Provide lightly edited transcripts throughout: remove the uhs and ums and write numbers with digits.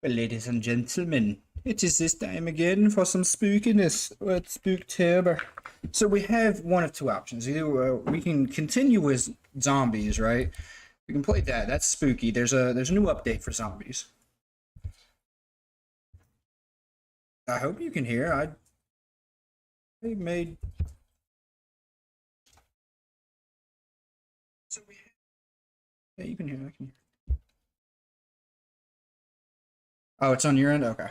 Well, ladies and gentlemen, it is this time again for some spookiness at Spooktober. So we have one of two options. Either we can continue with zombies, right? We can play that. That's spooky. There's a new update for zombies. I hope you can hear. I made. So we have. Yeah, you can hear. I can hear. Oh, it's on your end. Okay.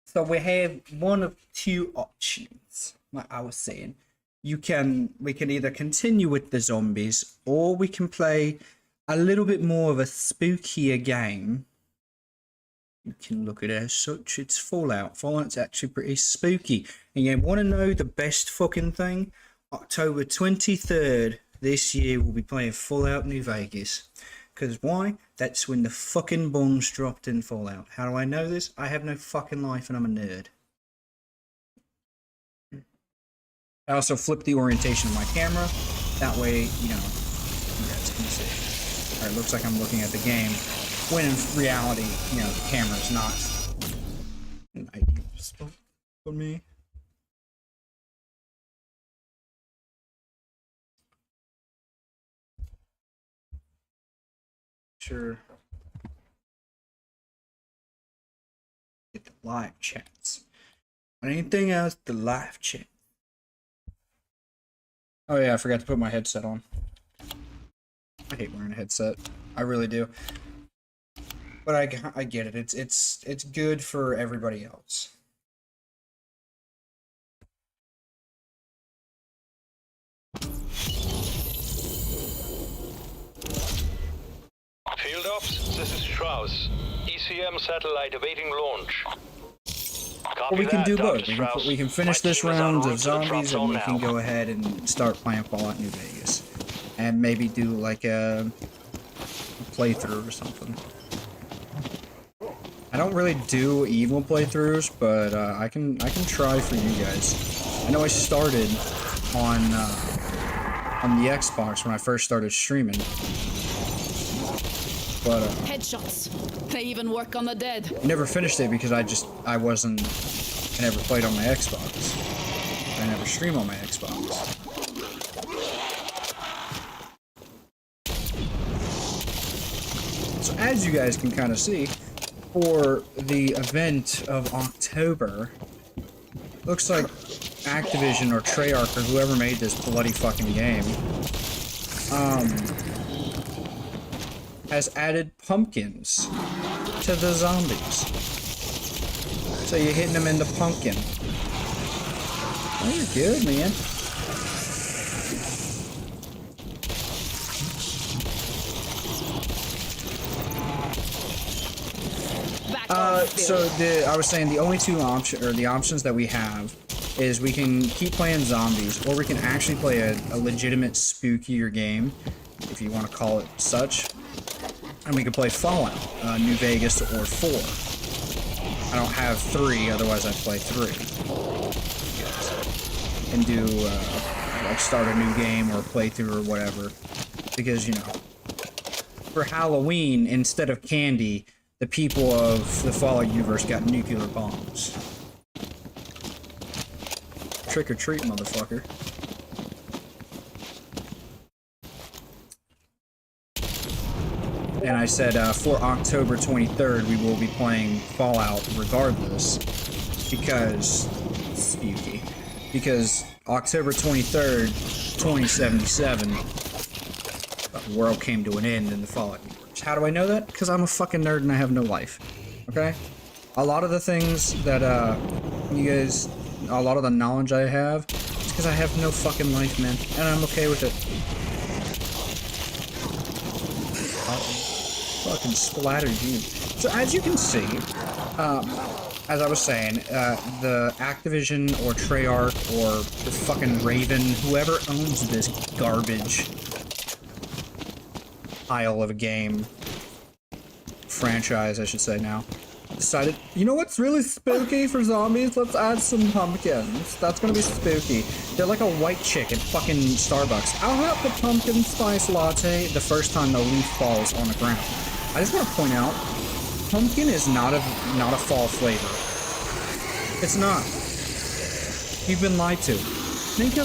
So we have one of two options. Like I was saying, we can either continue with the zombies, or we can play a little bit more of a spookier game. You can look at it as such. It's Fallout. Fallout's actually pretty spooky. And you want to know the best fucking thing? October 23rd this year we'll be playing Fallout New Vegas. Because why? That's when the fucking bombs dropped in Fallout. How do I know this? I have no fucking life and I'm a nerd. I also flipped the orientation of my camera. That way, you guys can see. Alright, looks like I'm looking at the game. When in reality, the camera's not an ideal spot for me. Sure. Get the live chats. Anything else? The live chat. Oh yeah, I forgot to put my headset on. I hate wearing a headset. I really do. But I get it. It's good for everybody else. Field Ops, this is Strauss. ECM satellite awaiting launch. Well, we can do both. We can finish this round of zombies, and we can go ahead and start playing Fallout New Vegas, and maybe do like a playthrough or something. I don't really do evil playthroughs, but I can try for you guys. I know I started on the Xbox when I first started streaming. But, headshots. They even work on the dead. I never finished it because I never played on my Xbox. I never stream on my Xbox. So as you guys can kind of see, for the event of October, looks like Activision or Treyarch or whoever made this bloody fucking game, has added pumpkins to the zombies. So you're hitting them in the pumpkin. Oh, you're good, man. So I was saying the only two options that we have is we can keep playing zombies, or we can actually play a legitimate spookier game, if you want to call it such. And we can play Fallout, New Vegas, or 4. I don't have 3, otherwise I'd play 3. And do, like, start a new game or playthrough or whatever. Because, for Halloween, instead of candy, the people of the Fallout universe got nuclear bombs. Trick or treat, motherfucker. And I said for October 23rd, we will be playing Fallout regardless, because spooky. Because October 23rd, 2077, the world came to an end in the Fallout universe. How do I know that? Because I'm a fucking nerd and I have no life. Okay? A lot of the things that a lot of the knowledge I have, it's because I have no fucking life, man, and I'm okay with it. Fucking splattered you. So as you can see, as I was saying, the Activision or Treyarch or the fucking Raven, whoever owns this garbage pile of a game, franchise I should say now, decided, you know what's really spooky for zombies? Let's add some pumpkins. That's gonna be spooky. They're like a white chick at fucking Starbucks. I'll have the pumpkin spice latte the first time the leaf falls on the ground. I just want to point out Pumpkin is not a fall flavor. It's not. You've been lied to. Think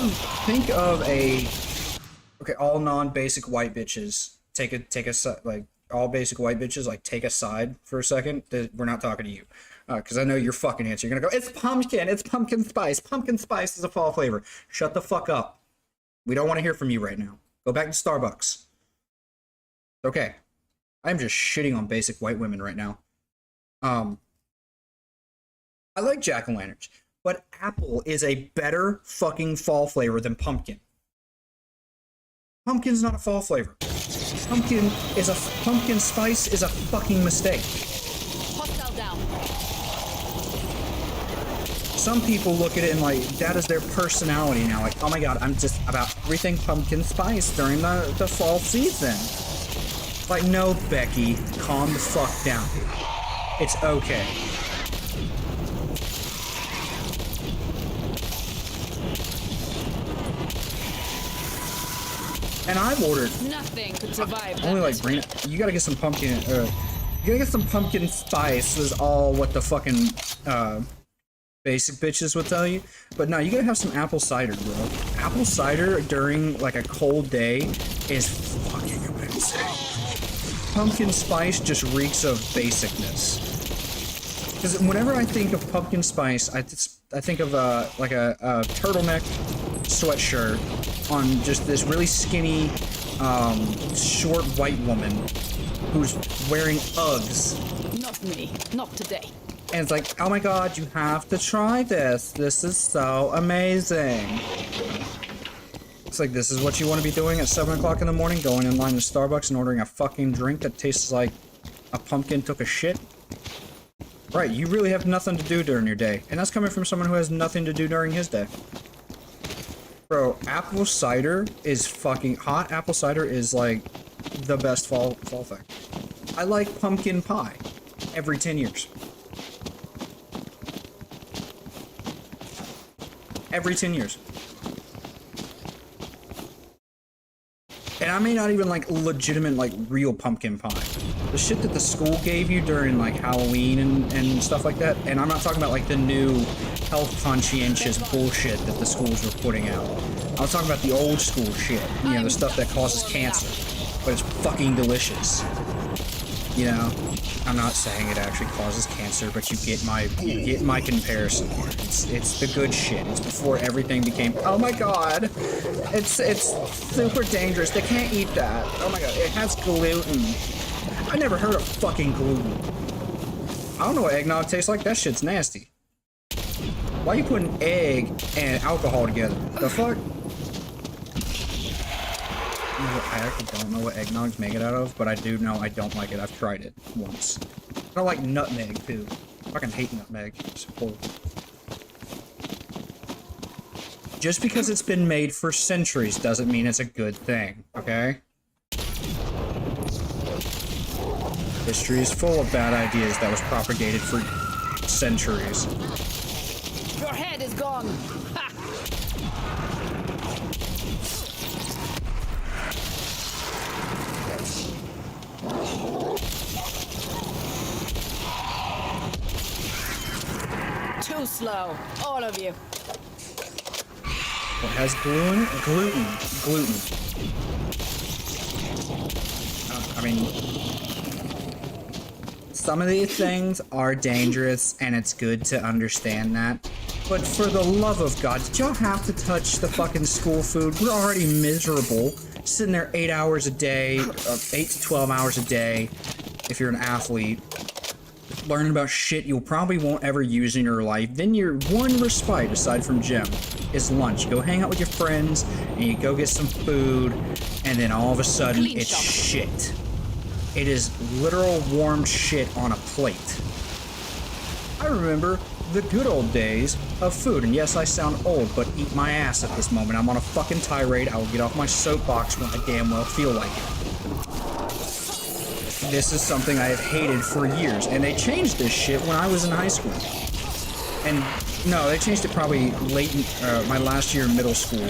of a okay, all non-basic white bitches. Take a like all basic white bitches, like take a side for a second. We're not talking to you. Because I know your fucking answer. You're gonna go, it's pumpkin spice. Pumpkin spice is a fall flavor. Shut the fuck up. We don't want to hear from you right now. Go back to Starbucks. Okay. I'm just shitting on basic white women right now. I like jack-o'-lanterns, but apple is a better fucking fall flavor than pumpkin. Pumpkin's not a fall flavor. Pumpkin spice is a fucking mistake. Hostile down. Some people look at it and like, that is their personality now. Like, oh my god, I'm just about everything pumpkin spice during the fall season. Like, no, Becky, calm the fuck down. It's okay. And I've ordered Nothing could survive only that. like green. You gotta get some pumpkin. You gotta get some pumpkin spice. Is all what the fucking basic bitches will tell you. But no, you gotta have some apple cider, bro. Apple cider during like a cold day is fucking amazing. Pumpkin spice just reeks of basicness. Because whenever I think of pumpkin spice, I think of like a turtleneck sweatshirt on just this really skinny, short white woman who's wearing Uggs. Not me. Not today. And it's like, oh my god, you have to try this. This is so amazing. It's like, this is what you want to be doing at 7 o'clock in the morning, going in line to Starbucks and ordering a fucking drink that tastes like a pumpkin took a shit? Right, you really have nothing to do during your day. And that's coming from someone who has nothing to do during his day. Bro, apple cider is fucking... Hot apple cider is like the best fall thing. I like pumpkin pie every 10 years. Every 10 years. And I may not even like legitimate, like real pumpkin pie. The shit that the school gave you during like Halloween and stuff like that. And I'm not talking about like the new health conscientious bullshit that the schools were putting out. I was talking about the old school shit. You know, the stuff that causes cancer. But it's fucking delicious. You know? I'm not saying it actually causes cancer, but you get my comparison. It's the good shit. It's before everything became, oh my god, it's super dangerous. They can't eat that. Oh my god, it has gluten. I never heard of fucking gluten. I don't know what eggnog tastes like. That shit's nasty. Why are you putting egg and alcohol together? The fuck? I actually don't know what eggnog's made it out of, but I do know I don't like it. I've tried it once. I don't like nutmeg, too. I fucking hate nutmeg. It's horrible. Just because it's been made for centuries doesn't mean it's a good thing, okay? History is full of bad ideas that was propagated for centuries. Your head is gone. Ha! Too slow, all of you. It has gluten. I mean, some of these things are dangerous, and it's good to understand that. But for the love of God, did y'all have to touch the fucking school food? We're already miserable, sitting there 8 hours a day, 8 to 12 hours a day, if you're an athlete, learning about shit you probably won't ever use in your life. Then your one respite, aside from gym, is lunch. You go hang out with your friends, and you go get some food, and then all of a sudden, Clean it's shot. shit. It is literal warm shit on a plate. I remember the good old days of food, and yes, I sound old, but eat my ass at this moment. I'm on a fucking tirade. I will get off my soapbox when I damn well feel like it. This is something I have hated for years, and they changed this shit when I was in high school. And no, they changed it probably late in my last year in middle school.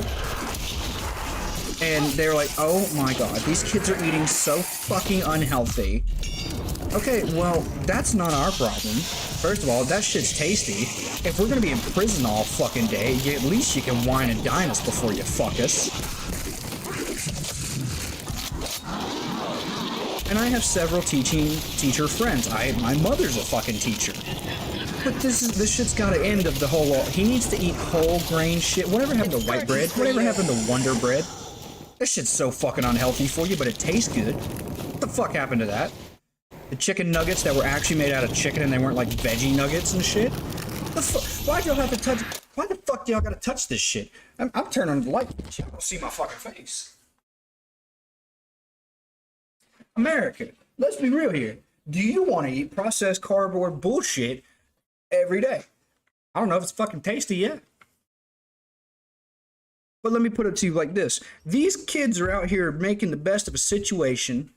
And they were like, oh my god, these kids are eating so fucking unhealthy. Okay, well, that's not our problem. First of all, that shit's tasty. If we're gonna be in prison all fucking day, at least you can wine and dine us before you fuck us. And I have several teacher friends. My mother's a fucking teacher. But this shit's gotta end of the whole. He needs to eat whole grain shit. Whatever happened to white bread? Whatever happened to Wonder Bread? This shit's so fucking unhealthy for you, but it tastes good. What the fuck happened to that? The chicken nuggets that were actually made out of chicken and they weren't like veggie nuggets and shit? Why'd y'all have to touch? Why the fuck do y'all gotta touch this shit? I'm turning on the light. Y'all don't see my fucking face. America, let's be real here. Do you want to eat processed cardboard bullshit every day? I don't know if it's fucking tasty yet. But let me put it to you like this. These kids are out here making the best of a situation.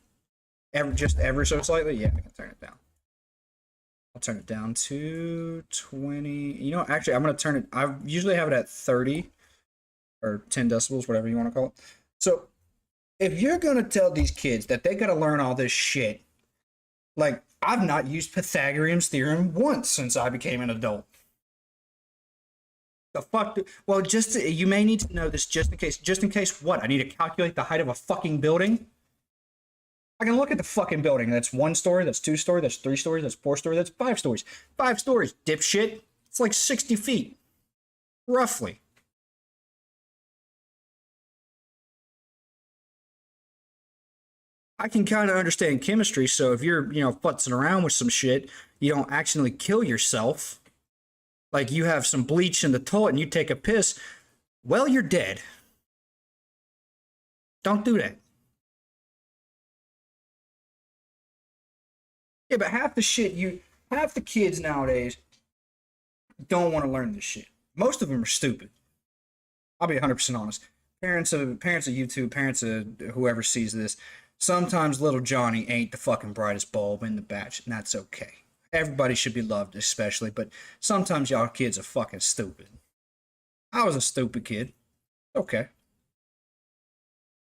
Just ever so slightly? Yeah, I can turn it down. I'll turn it down to 20. You know, actually, I'm going to turn it. I usually have it at 30 or 10 decibels, whatever you want to call it. So, if you're going to tell these kids that they got to learn all this shit, like, I've not used Pythagorean's theorem once since I became an adult. The fuck? Well, you may need to know this just in case. Just in case what? I need to calculate the height of a fucking building? I can look at the fucking building. That's 1 story, that's 2 story, that's 3 stories, that's 4 story, that's 5 stories. 5 stories, dipshit. It's like 60 feet. Roughly. I can kind of understand chemistry, so if you're, futzing around with some shit, you don't accidentally kill yourself. Like you have some bleach in the toilet and you take a piss, well, you're dead. Don't do that. Yeah, but half the kids nowadays don't want to learn this shit. Most of them are stupid. I'll be 100% honest. Parents of YouTube, parents of whoever sees this, sometimes little Johnny ain't the fucking brightest bulb in the batch, and that's okay. Everybody should be loved, especially, but sometimes y'all kids are fucking stupid. I was a stupid kid. Okay.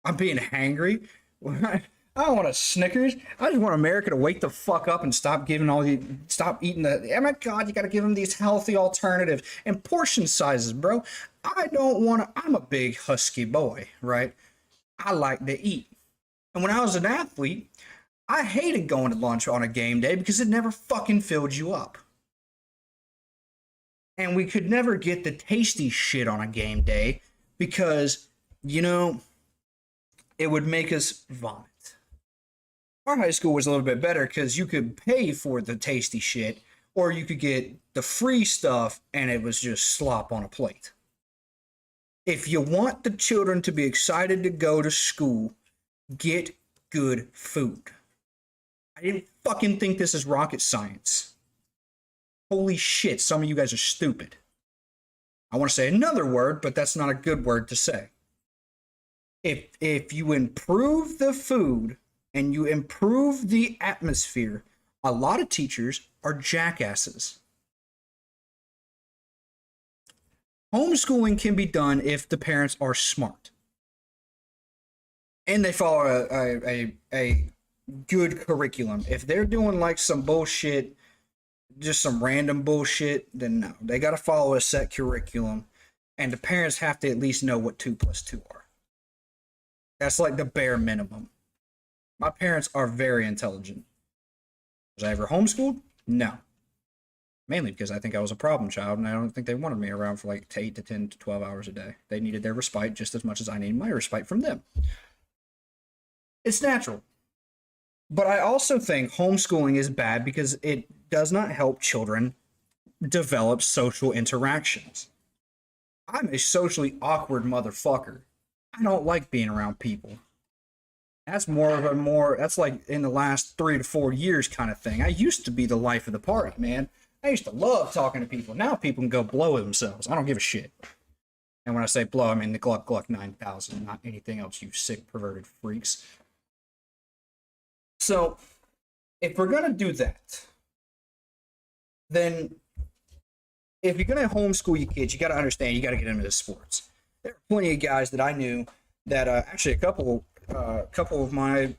I'm being hangry. I don't want a Snickers. I just want America to wake the fuck up and stop eating oh my God, you gotta give them these healthy alternatives and portion sizes, bro. I'm a big husky boy, right? I like to eat. And when I was an athlete, I hated going to lunch on a game day because it never fucking filled you up. And we could never get the tasty shit on a game day because, it would make us vomit. Our high school was a little bit better because you could pay for the tasty shit or you could get the free stuff and it was just slop on a plate. If you want the children to be excited to go to school, get good food. I didn't fucking think this is rocket science. Holy shit, some of you guys are stupid. I want to say another word, but that's not a good word to say. If you improve the food and you improve the atmosphere, a lot of teachers are jackasses. Homeschooling can be done if the parents are smart. And they follow a good curriculum. If they're doing like some bullshit, just some random bullshit, then no. They got to follow a set curriculum. And the parents have to at least know what 2 + 2 are. That's like the bare minimum. My parents are very intelligent. Was I ever homeschooled? No. Mainly because I think I was a problem child, and I don't think they wanted me around for like 8 to 10 to 12 hours a day. They needed their respite just as much as I needed my respite from them. It's natural. But I also think homeschooling is bad because it does not help children develop social interactions. I'm a socially awkward motherfucker. I don't like being around people. That's that's like in the last 3 to 4 years kind of thing. I used to be the life of the party, man. I used to love talking to people. Now people can go blow themselves. I don't give a shit. And when I say blow, I mean the Gluck Gluck 9000, not anything else, you sick, perverted freaks. So, if we're going to do that, then if you're going to homeschool your kids, you got to understand, you got to get into sports. There are plenty of guys that I knew that actually a couple of my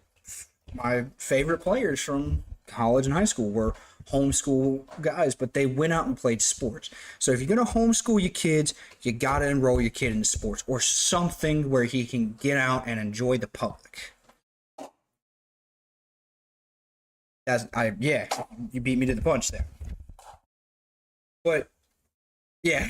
favorite players from college and high school were homeschool guys, but they went out and played sports. So if you're going to homeschool your kids, you got to enroll your kid in sports or something where he can get out and enjoy the public. Yeah, you beat me to the punch there. But yeah,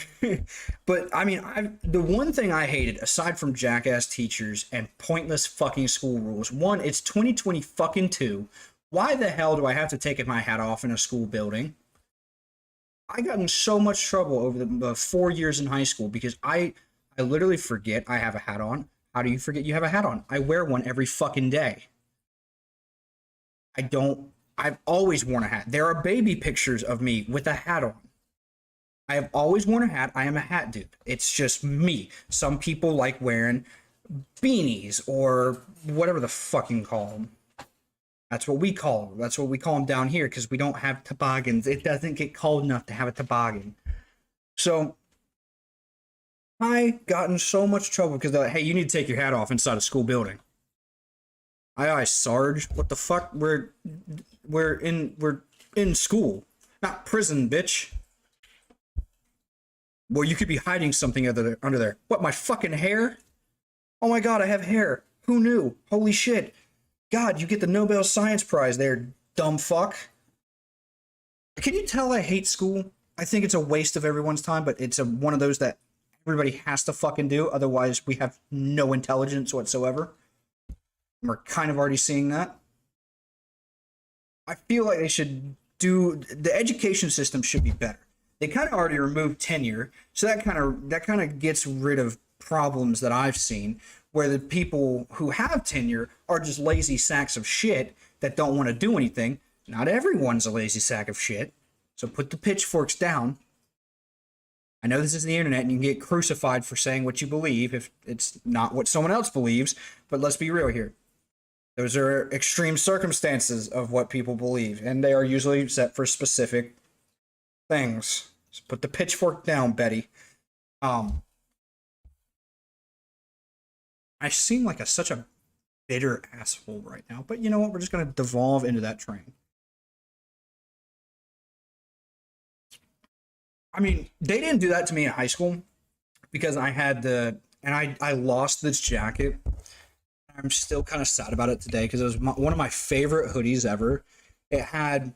but I mean, the one thing I hated aside from jackass teachers and pointless fucking school rules. One, it's 2020 fucking 2. Why the hell do I have to take my hat off in a school building? I got in so much trouble over the 4 years in high school because I literally forget I have a hat on. How do you forget you have a hat on? I wear one every fucking day. I've always worn a hat. There are baby pictures of me with a hat on. I have always worn a hat. I am a hat dude. It's just me. Some people like wearing beanies or whatever the fucking call them. That's what we call them. That's what we call them down here because we don't have toboggans. It doesn't get cold enough to have a toboggan. So I got in so much trouble because they're like, hey, you need to take your hat off inside a school building. Aye, Sarge. What the fuck? We're in school, not prison, bitch. Well, you could be hiding something under there. What, my fucking hair? Oh my god, I have hair. Who knew? Holy shit. God, you get the Nobel Science Prize there, dumb fuck. Can you tell I hate school? I think it's a waste of everyone's time, but it's one of those that everybody has to fucking do. Otherwise, we have no intelligence whatsoever. We're kind of already seeing that. I feel like they should the education system should be better. They kind of already removed tenure, so that kind of gets rid of problems that I've seen where the people who have tenure are just lazy sacks of shit that don't want to do anything. Not everyone's a lazy sack of shit, so put the pitchforks down. I know this is the internet and you can get crucified for saying what you believe if it's not what someone else believes, but let's be real here. Those are extreme circumstances of what people believe, and they are usually set for specific things. So put the pitchfork down, Betty. I seem like such a bitter asshole right now, but you know what? We're just going to devolve into that train. I mean, they didn't do that to me in high school because I had I lost this jacket. I'm still kind of sad about it today because it was one of my favorite hoodies ever. It had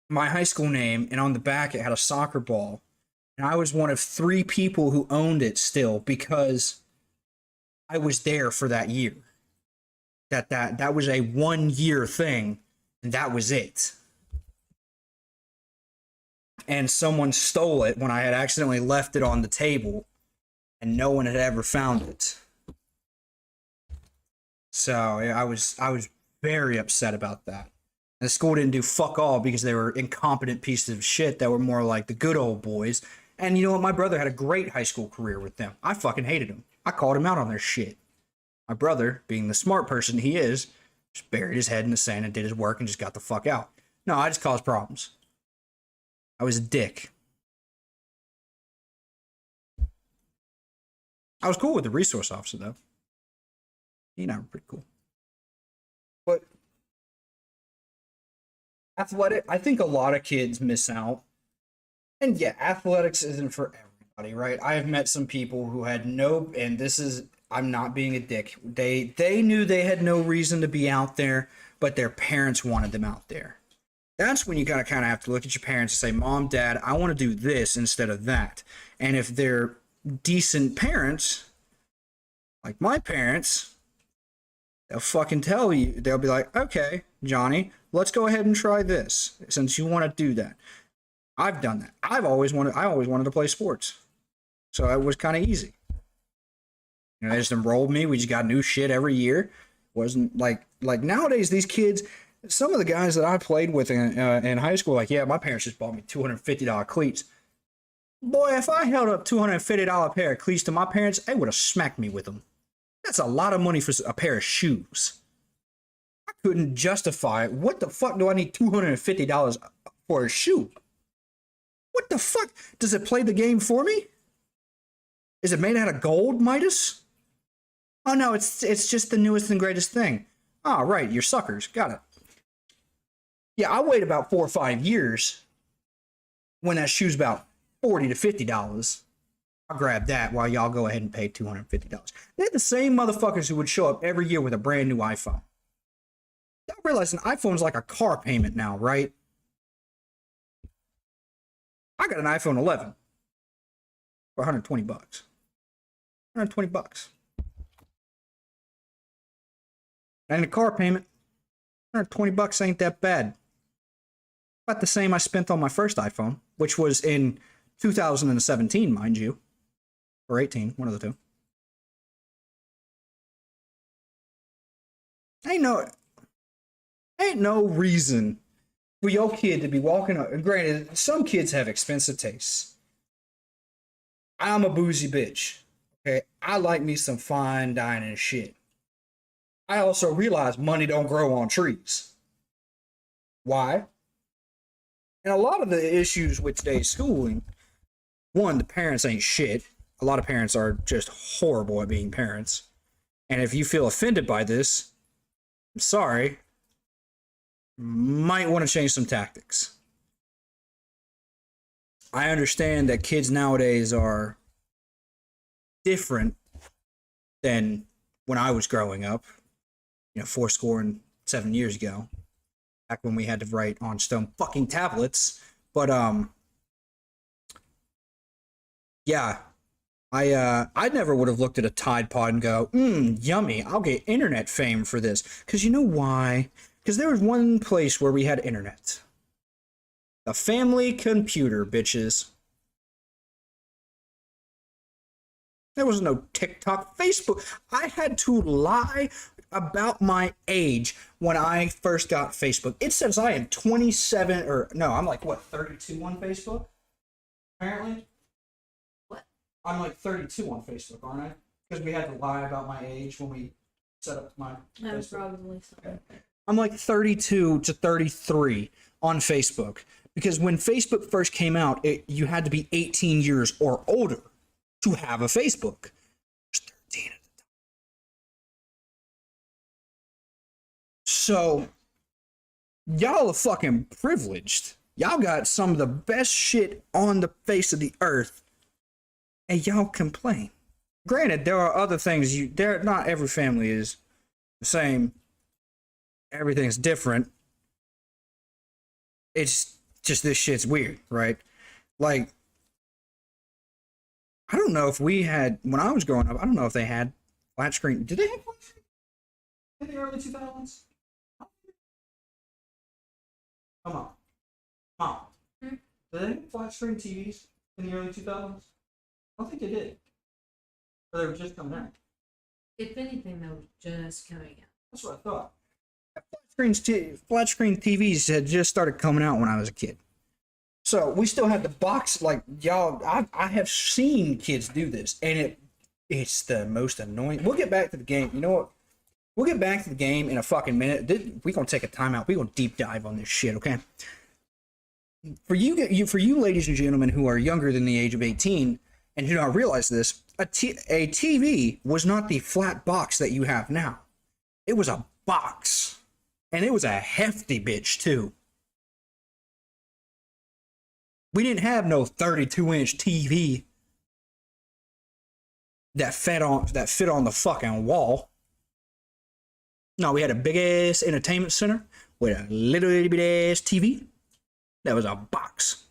my high school name, and on the back it had a soccer ball. And I was one of 3 people who owned it still because I was there for that year. That was a 1-year thing, and that was it. And someone stole it when I had accidentally left it on the table, and no one had ever found it. So I was very upset about that. And the school didn't do fuck all because they were incompetent pieces of shit that were more like the good old boys. And you know what? My brother had a great high school career with them. I fucking hated him. I called him out on their shit. My brother, being the smart person he is, just buried his head in the sand and did his work and just got the fuck out. No, I just caused problems. I was a dick. I was cool with the resource officer, though. He and I were pretty cool. But athletic, I think a lot of kids miss out. And yeah, athletics isn't for everybody, right? I have met some people who had and this is, I'm not being a dick. They knew they had no reason to be out there, but their parents wanted them out there. That's when you gotta kind of have to look at your parents and say, Mom, Dad, I want to do this instead of that. And if they're decent parents, like my parents, they'll fucking tell you, they'll be like, okay, Johnny, let's go ahead and try this since you want to do that. I've done that. I always wanted to play sports. So it was kind of easy. You know, they just enrolled me. We just got new shit every year. Wasn't like nowadays, these kids, some of the guys that I played with in high school, like, yeah, my parents just bought me $250 cleats. Boy, if I held up $250 pair of cleats to my parents, they would have smacked me with them. That's a lot of money for a pair of shoes. I couldn't justify it. What the fuck do I need $250 for a shoe? What the fuck? Does it play the game for me? Is it made out of gold, Midas? Oh no, it's just the newest and greatest thing. Oh, right, you're suckers. Got it. Yeah, I wait about 4 or 5 years when that shoe's about $40 to $50. I'll grab that while y'all go ahead and pay $250. They're the same motherfuckers who would show up every year with a brand new iPhone. Y'all realize an iPhone's like a car payment now, right? I got an iPhone 11 for $120. $120. And the car payment, $120 ain't that bad. About the same I spent on my first iPhone, which was in 2017, mind you. Or 18, one of the two. Ain't no reason for your kid to be walking up. And granted, some kids have expensive tastes. I'm a bougie bitch. Okay, I like me some fine dining shit. I also realize money don't grow on trees. Why? And a lot of the issues with today's schooling, one, the parents ain't shit. A lot of parents are just horrible at being parents. And if you feel offended by this, I'm sorry. Might want to change some tactics. I understand that kids nowadays are different than when I was growing up, 7 years ago, back when we had to write on stone fucking tablets. But yeah, I never would have looked at a Tide Pod and go, yummy, I'll get internet fame for this. Because you know why? Because there was one place where we had internet. The family computer, bitches. There was no TikTok, Facebook. I had to lie about my age when I first got Facebook. It says I am 27, or no, I'm like, what, 32 on Facebook? Apparently. What? I'm like 32 on Facebook, aren't I? Because we had to lie about my age when we set up my That was Facebook. probably so. Okay. I'm like 32 to 33 on Facebook. Because when Facebook first came out, you had to be 18 years or older to have a Facebook. I was 13 at the time. So, y'all are fucking privileged. Y'all got some of the best shit on the face of the earth. And y'all complain. Granted, there are other things not every family is the same. Everything's different. It's just this shit's weird, right? Like, I don't know if we had, when I was growing up, I don't know if they had flat screen. Did they have flat screen in the early 2000s? Come on. Did they have flat screen TVs in the early 2000s? I don't think they did. Or they were just coming out. If anything, they were just coming out. That's what I thought. Flat screen TVs had just started coming out when I was a kid. So we still had the box, like, y'all, I have seen kids do this, and it's the most annoying. We'll get back to the game. You know what? We'll get back to the game in a fucking minute. We're going to take a timeout. We're going to deep dive on this shit, okay? For you ladies and gentlemen who are younger than the age of 18 and do not realize this, a TV was not the flat box that you have now. It was a box. And it was a hefty bitch, too. We didn't have no 32-inch TV that fit on the fucking wall. No, we had a big-ass entertainment center with a little bit-ass TV that was a box.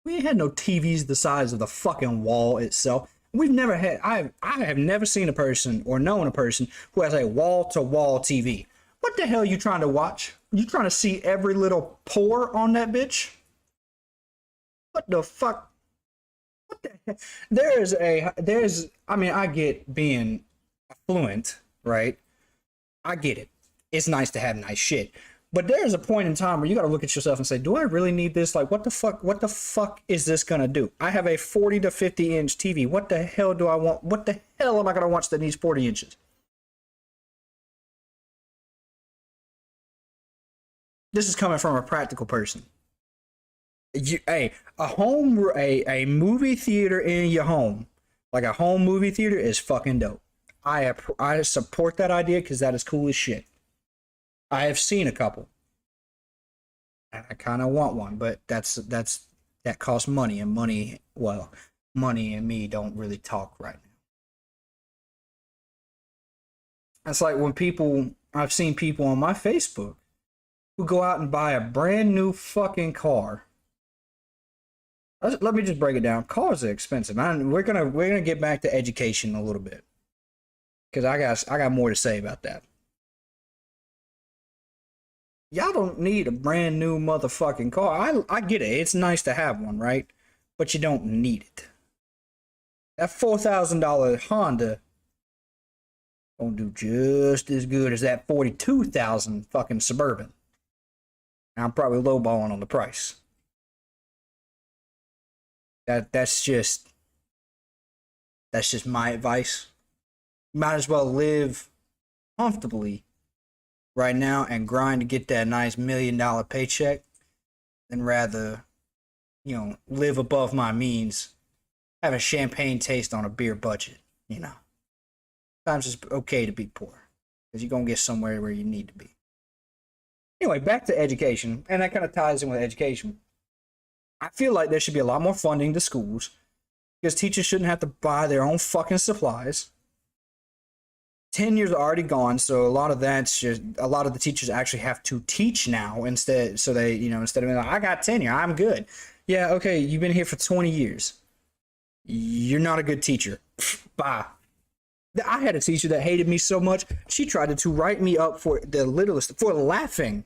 We ain't had no TVs the size of the fucking wall itself. We've never had, I have never seen a person or known a person who has a wall-to-wall TV. What the hell are you trying to watch? You trying to see every little pore on that bitch? What the fuck? What the heck? I mean, I get being affluent, right? I get it. It's nice to have nice shit. But there's a point in time where you got to look at yourself and say, do I really need this? Like, what the fuck is this going to do? I have a 40 to 50 inch TV. What the hell do I want? What the hell am I going to watch that needs 40 inches? This is coming from a practical person. A movie theater in your home, like a home movie theater, is fucking dope. I support that idea because that is cool as shit. I have seen a couple. And I kind of want one, but that costs money, and money and me don't really talk right now. It's like when I've seen people on my Facebook who go out and buy a brand new fucking car. Let me just break it down. Cars are expensive, man. We're gonna get back to education a little bit, because I got more to say about that. Y'all don't need a brand new motherfucking car. I get it. It's nice to have one, right? But you don't need it. That $4,000 Honda gonna do just as good as that $42,000 fucking Suburban. I'm probably lowballing on the price. That's just my advice. You might as well live comfortably right now and grind to get that nice $1 million paycheck than rather, live above my means, have a champagne taste on a beer budget, Sometimes it's okay to be poor, because you're going to get somewhere where you need to be. Anyway, back to education, and that kind of ties in with education. I feel like there should be a lot more funding to schools, because teachers shouldn't have to buy their own fucking supplies. Tenure's already gone, so a lot of the teachers actually have to teach now instead. So they, instead of being like, I got tenure, I'm good. Yeah, okay, you've been here for 20 years. You're not a good teacher. Bye. I had a teacher that hated me so much, she tried to write me up for the littlest, for laughing.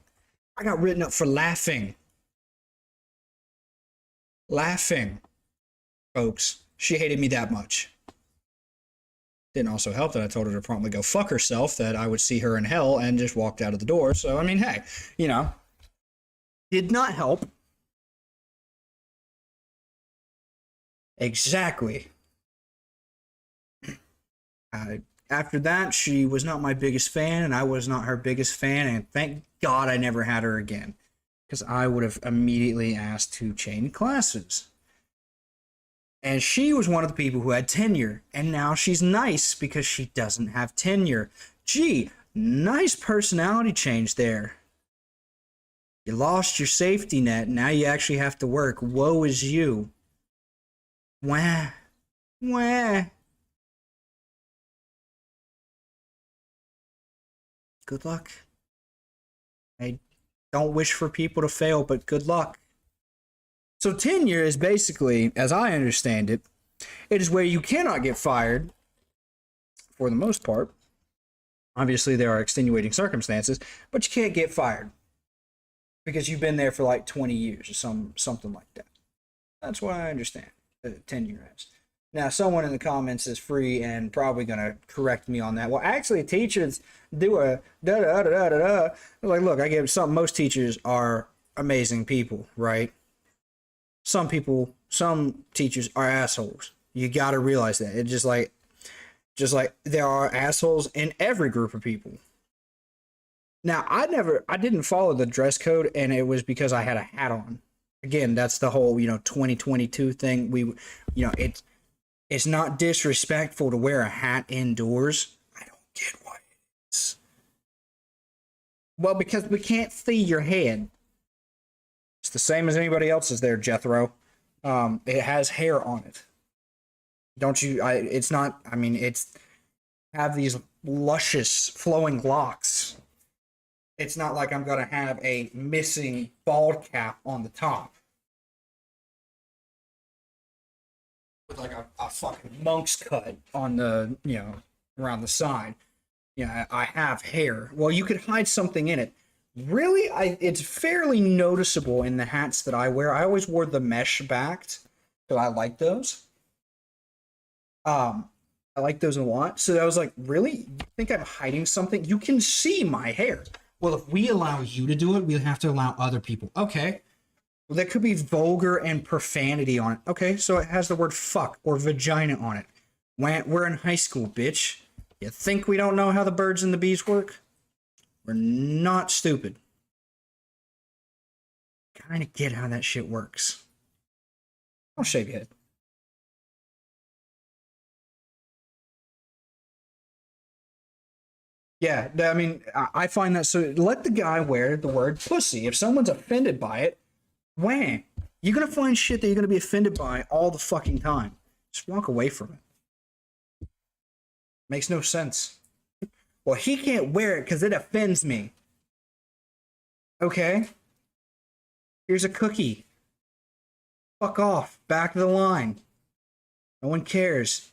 I got written up for laughing. Laughing. Folks, she hated me that much. Didn't also help that I told her to promptly go fuck herself, that I would see her in hell, and just walked out of the door. So, I mean, hey, did not help. Exactly. After that, she was not my biggest fan, and I was not her biggest fan, and thank God I never had her again, because I would have immediately asked to change classes. And she was one of the people who had tenure, and now she's nice because she doesn't have tenure. Gee, nice personality change there. You lost your safety net, now you actually have to work. Woe is you. Wah. Wah. Good luck. I don't wish for people to fail, but good luck. So tenure is basically, as I understand it, it is where you cannot get fired, for the most part. Obviously, there are extenuating circumstances, but you can't get fired because you've been there for like 20 years or something like that. That's what I understand tenure is. Now, someone in the comments is free and probably going to correct me on that. Well, actually, teachers do a da-da-da-da-da-da. Like, look, I get something. Most teachers are amazing people, right? Some teachers are assholes. You got to realize that. It's just like there are assholes in every group of people. Now, I didn't follow the dress code, and it was because I had a hat on. Again, that's the whole, 2022 thing. It's not disrespectful to wear a hat indoors. I don't get why it is. Well, because we can't see your head. It's the same as anybody else's there, Jethro. It has hair on it. Don't you? It's have these luscious flowing locks. It's not like I'm gonna have a missing bald cap on the top. With like a fucking monk's cut on the, around the side. Yeah, I have hair. Well, you could hide something in it. Really, it's fairly noticeable in the hats that I wear. I always wore the mesh backed, so I like those. I like those a lot. So I was like, really? You think I'm hiding something? You can see my hair. Well, if we allow you to do it, we'll have to allow other people. Okay. Well, there could be vulgar and profanity on it. Okay, so it has the word fuck or vagina on it. We're in high school, bitch. You think we don't know how the birds and the bees work? We're not stupid. Kind of get how that shit works. Don't shave your head. Yeah, I mean, I find that so. Let the guy wear the word pussy. If someone's offended by it, wham! You're gonna find shit that you're gonna be offended by all the fucking time. Just walk away from it. Makes no sense. Well, he can't wear it because it offends me. Okay. Here's a cookie. Fuck off. Back of the line. No one cares.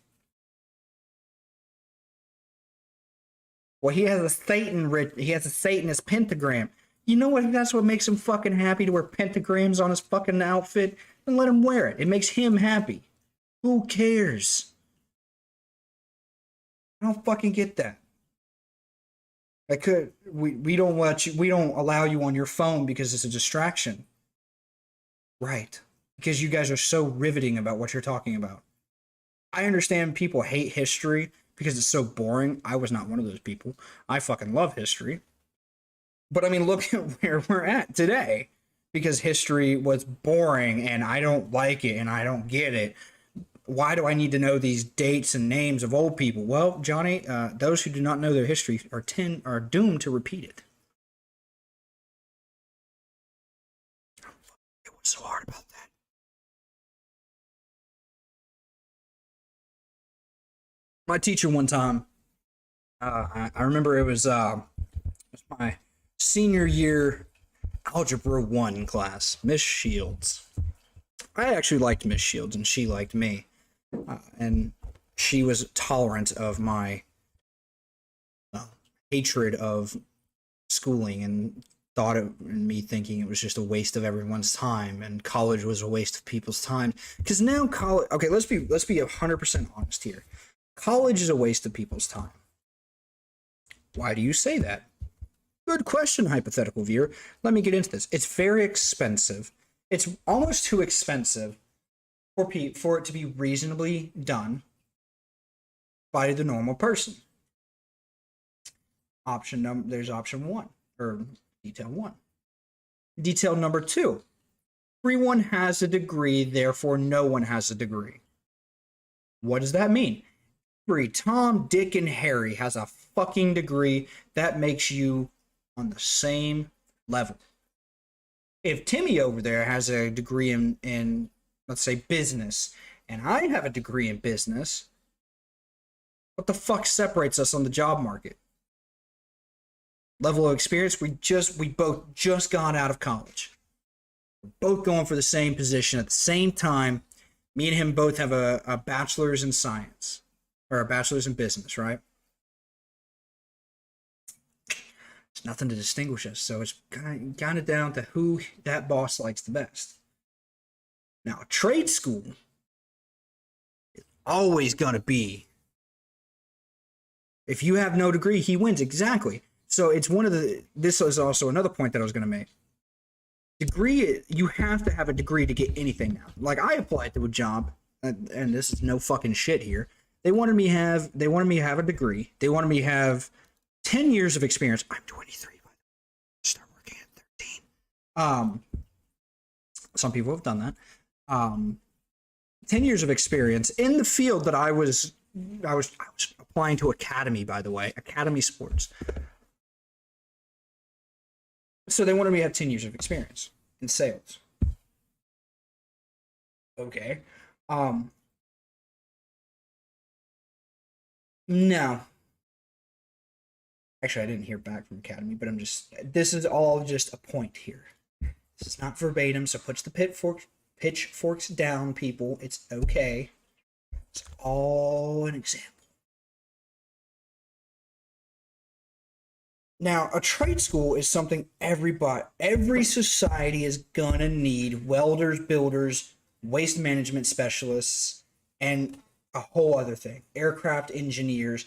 Well, he has a Satanist pentagram. You know what? That's what makes him fucking happy to wear pentagrams on his fucking outfit. Then let him wear it. It makes him happy. Who cares? I don't fucking get that. We don't allow you on your phone because it's a distraction. Right. Because you guys are so riveting about what you're talking about. I understand people hate history because it's so boring. I was not one of those people. I fucking love history. But I mean, look at where we're at today. Because history was boring and I don't like it and I don't get it. Why do I need to know these dates and names of old people? Well, Johnny, those who do not know their history are doomed to repeat it. It was so hard about that. My teacher one time, I remember it was my senior year Algebra 1 class, Miss Shields. I actually liked Miss Shields and she liked me. And she was tolerant of my hatred of schooling and thought of me thinking it was just a waste of everyone's time and college was a waste of people's time. Because now college, okay, let's be 100% honest here. College is a waste of people's time. Why do you say that? Good question, hypothetical viewer. Let me get into this. It's very expensive. It's almost too expensive for it to be reasonably done by the normal person. There's option 1, or detail 1. Detail number 2. Everyone has a degree, therefore no one has a degree. What does that mean? Every Tom, Dick, and Harry has a fucking degree. That makes you on the same level. If Timmy over there has a degree in let's say business, and I have a degree in business, what the fuck separates us on the job market? Level of experience. We both just got out of college. We're both going for the same position at the same time. Me and him both have a bachelor's in science, or a bachelor's in business, right? There's nothing to distinguish us, so it's kind of down to who that boss likes the best. Now, a trade school is always going to be, if you have no degree, he wins. Exactly. So it's this is also another point that I was going to make. Degree, you have to have a degree to get anything now. Like, I applied to a job, and this is no fucking shit here. They wanted me to have a degree. They wanted me to have 10 years of experience. I'm 23, by the way. Start working at 13. Some people have done that. 10 years of experience in the field that I was applying to Academy, by the way, Academy Sports. So they wanted me to have 10 years of experience in sales. Okay. No. Actually, I didn't hear back from Academy, but this is all just a point here. This is not verbatim, so put the pitchforks down, people. It's okay. It's all an example. Now, a trade school is something every society is gonna need: welders, builders, waste management specialists, and a whole other thing, aircraft engineers.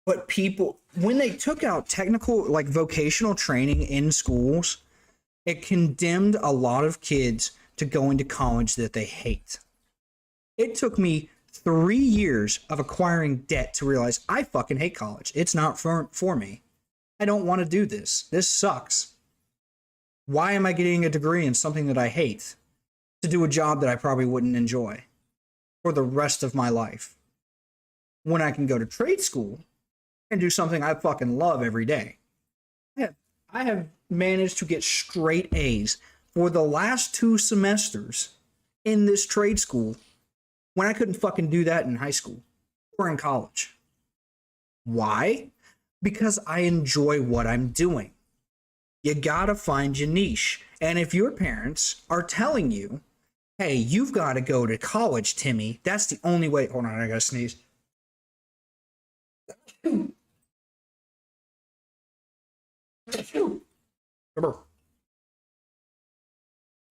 But people, when they took out technical, like vocational training in schools, it condemned a lot of kids to go into college that they hate. It took me 3 years of acquiring debt to realize I fucking hate college. It's not for me. I don't want to do this. This sucks. Why am I getting a degree in something that I hate to do a job that I probably wouldn't enjoy for the rest of my life? When I can go to trade school and do something I fucking love every day. I have managed to get straight A's for the last 2 semesters in this trade school when I couldn't fucking do that in high school or in college. Why? Because I enjoy what I'm doing. You gotta find your niche. And if your parents are telling you, hey, you've got to go to college, Timmy, that's the only way. Hold on, I gotta sneeze.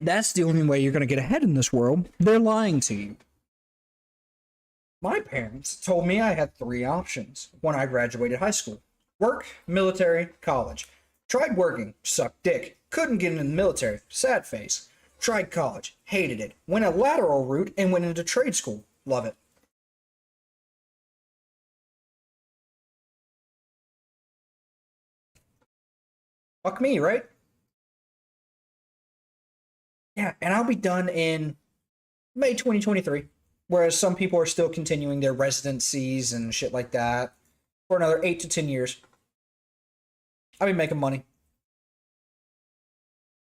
That's the only way you're gonna get ahead in this world. They're lying to you. My parents told me I had 3 options when I graduated high school: work, military, college. Tried working, sucked dick. Couldn't get into the military, sad face. Tried college, hated it. Went a lateral route and went into trade school, love it. Fuck me, right? Yeah, and I'll be done in May 2023. Whereas some people are still continuing their residencies and shit like that for another 8 to 10 years. I'll be making money.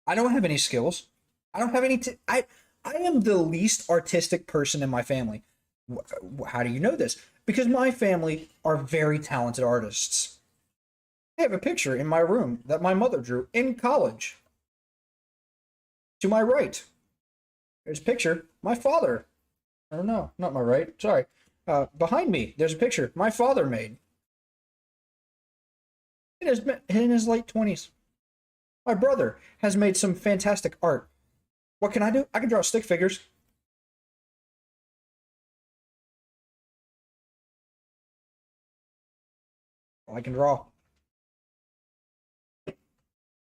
I don't have any skills. I don't have any. I am the least artistic person in my family. How do you know this? Because my family are very talented artists. I have a picture in my room that my mother drew in college. To my right, there's a picture my father. Oh no, not my right. Sorry. Behind me, there's a picture my father made. In his late 20s. My brother has made some fantastic art. What can I do? I can draw stick figures. I can draw.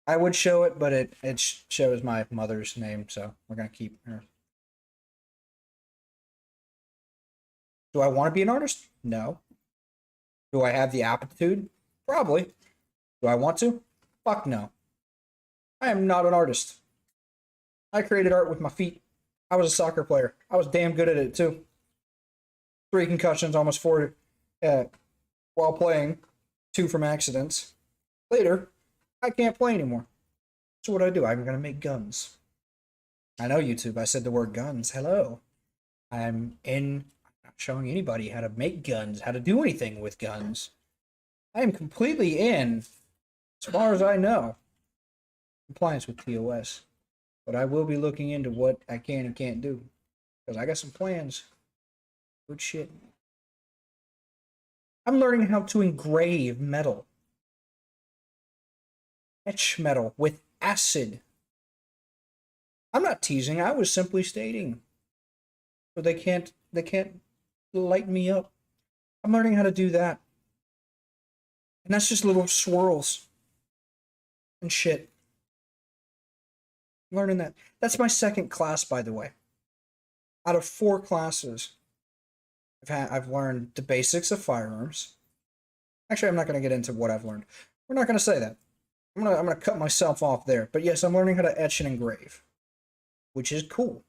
I would show it, but it shows my mother's name, so we're going to keep her. Do I want to be an artist? No. Do I have the aptitude? Probably. Do I want to? Fuck no. I am not an artist. I created art with my feet. I was a soccer player. I was damn good at it too. 3 concussions, almost 4 while playing, 2 from accidents. Later, I can't play anymore. So what do? I'm going to make guns. I know YouTube, I said the word guns. Hello. I'm not showing anybody how to make guns, how to do anything with guns. I am completely in, as far as I know, compliance with TOS. But I will be looking into what I can and can't do. Because I got some plans. Good shit. I'm learning how to engrave metal. Etch metal with acid. I'm not teasing, I was simply stating. So they can't light me up. I'm learning how to do that. And that's just little swirls and shit. Learning that. That's my 2nd class, by the way. Out of 4 classes, I've learned the basics of firearms. Actually, I'm not going to get into what I've learned. We're not going to say that. I'm gonna cut myself off there. But yes, I'm learning how to etch and engrave, which is cool.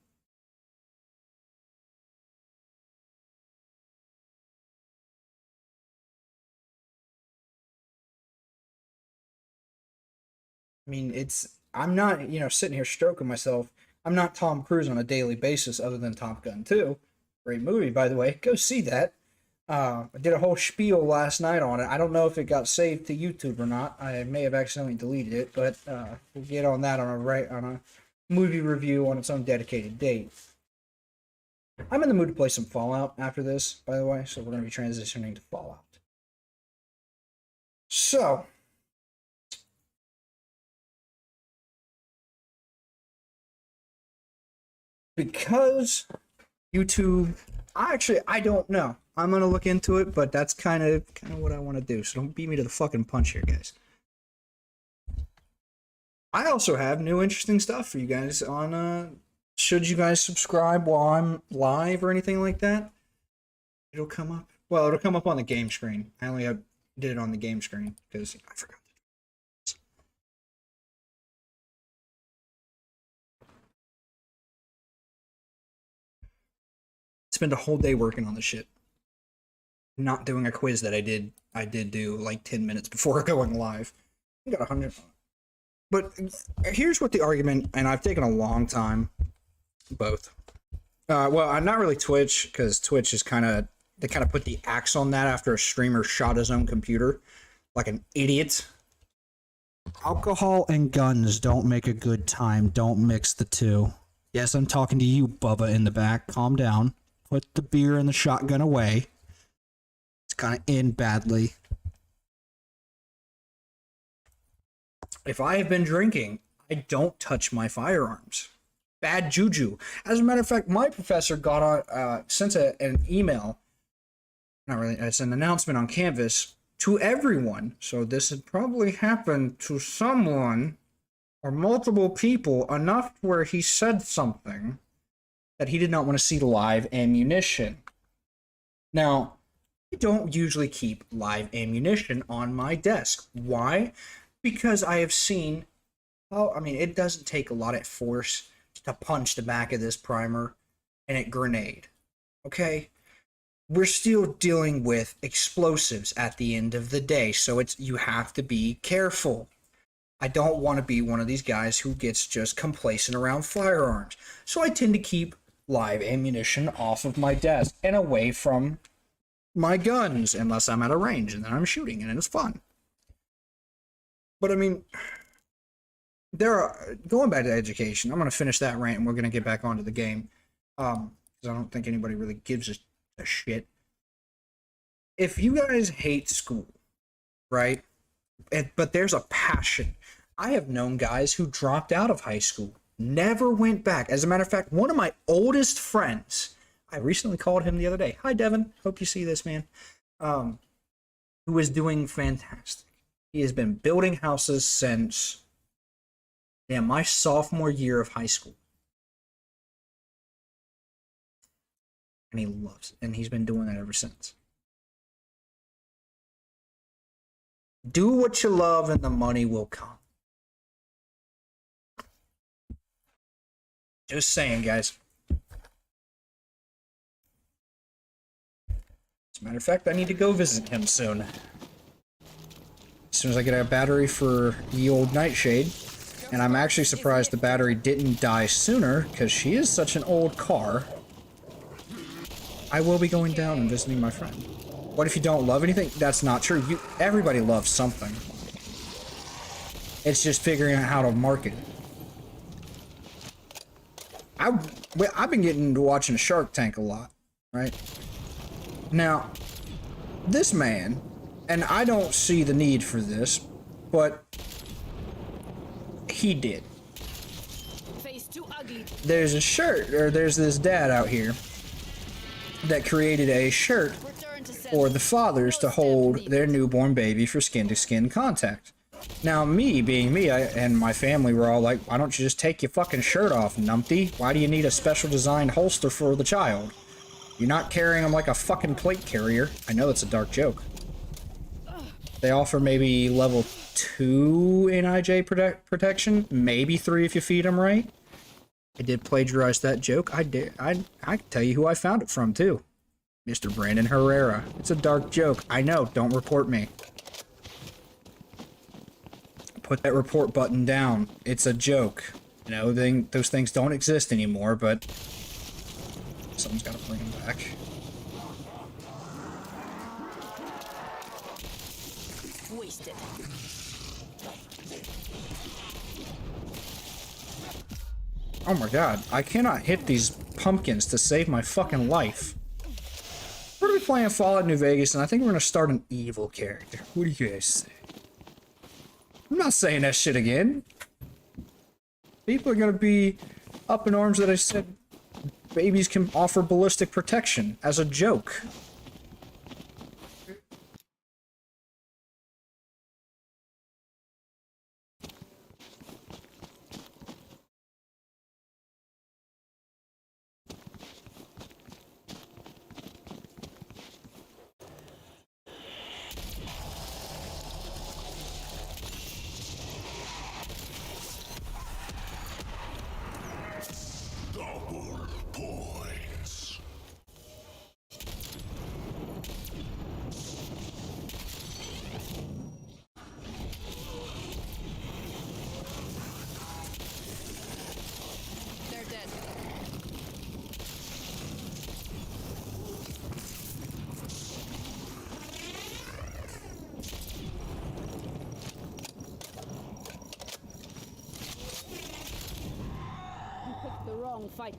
I mean, I'm not, sitting here stroking myself. I'm not Tom Cruise on a daily basis other than Top Gun 2. Great movie, by the way. Go see that. I did a whole spiel last night on it. I don't know if it got saved to YouTube or not. I may have accidentally deleted it, but we'll get on that on a movie review on its own dedicated date. I'm in the mood to play some Fallout after this, by the way, so we're going to be transitioning to Fallout. So, because YouTube, I don't know. I'm gonna look into it, but that's kind of what I want to do. So don't beat me to the fucking punch here, guys. I also have new interesting stuff for you guys on. Should you guys subscribe while I'm live or anything like that, it'll come up. Well, it'll come up on the game screen. I only did it on the game screen because I forgot. Spend a whole day working on this shit. not doing a quiz that I did do like 10 minutes before going live. I got 100. But here's what the argument, and I've taken a long time, both. Well, I'm not really Twitch, because Twitch is they kind of put the axe on that after a streamer shot his own computer like an idiot. Alcohol and guns don't make a good time. Don't mix the two. Yes, I'm talking to you, Bubba, in the back. Calm down. Put the beer and the shotgun away. It's gonna end badly. If I have been drinking, I don't touch my firearms. Bad juju. As a matter of fact, my professor got on, sent an email. Not really. It's an announcement on Canvas to everyone. So this had probably happened to someone or multiple people enough where he said something that he did not want to see live ammunition. Now, I don't usually keep live ammunition on my desk. Why? Because I have seen, it doesn't take a lot of force to punch the back of this primer and it grenade. Okay? We're still dealing with explosives at the end of the day, so you have to be careful. I don't want to be one of these guys who gets just complacent around firearms. So I tend to keep live ammunition off of my desk and away from my guns, unless I'm at a range and then I'm shooting and it's fun. But going back to education, I'm going to finish that rant and we're going to get back onto the game. Because I don't think anybody really gives a shit. If you guys hate school, right? But there's a passion. I have known guys who dropped out of high school, never went back. As a matter of fact, one of my oldest friends, I recently called him the other day. Hi, Devin. Hope you see this, man. Who is doing fantastic. He has been building houses since my sophomore year of high school. And he loves it. And he's been doing that ever since. Do what you love and the money will come. Just saying, guys. As a matter of fact, I need to go visit him soon. As soon as I get a battery for the old Nightshade. And I'm actually surprised the battery didn't die sooner, because she is such an old car. I will be going down and visiting my friend. What if you don't love anything? That's not true. Everybody loves something. It's just figuring out how to market it. I've been getting into watching Shark Tank a lot, right? Now, this man, and I don't see the need for this, but he did. Face too ugly. There's this dad out here that created a shirt for the fathers to hold their newborn baby for skin-to-skin contact. Now, me being me, and my family were all like, why don't you just take your fucking shirt off, numpty? Why do you need a special designed holster for the child? You're not carrying them like a fucking plate carrier. I know that's a dark joke. They offer maybe level 2 NIJ protection, maybe 3 if you feed them right. I did plagiarize that joke. I can tell you who I found it from, too. Mr. Brandon Herrera. It's a dark joke. I know. Don't report me. Put that report button down. It's a joke. You know, those things don't exist anymore, but someone's got to bring them back. Wasted. Oh my god, I cannot hit these pumpkins to save my fucking life. We're gonna be playing Fallout New Vegas, and I think we're gonna start an evil character. What do you guys say? I'm not saying that shit again. People are gonna be up in arms that I said babies can offer ballistic protection as a joke. fight.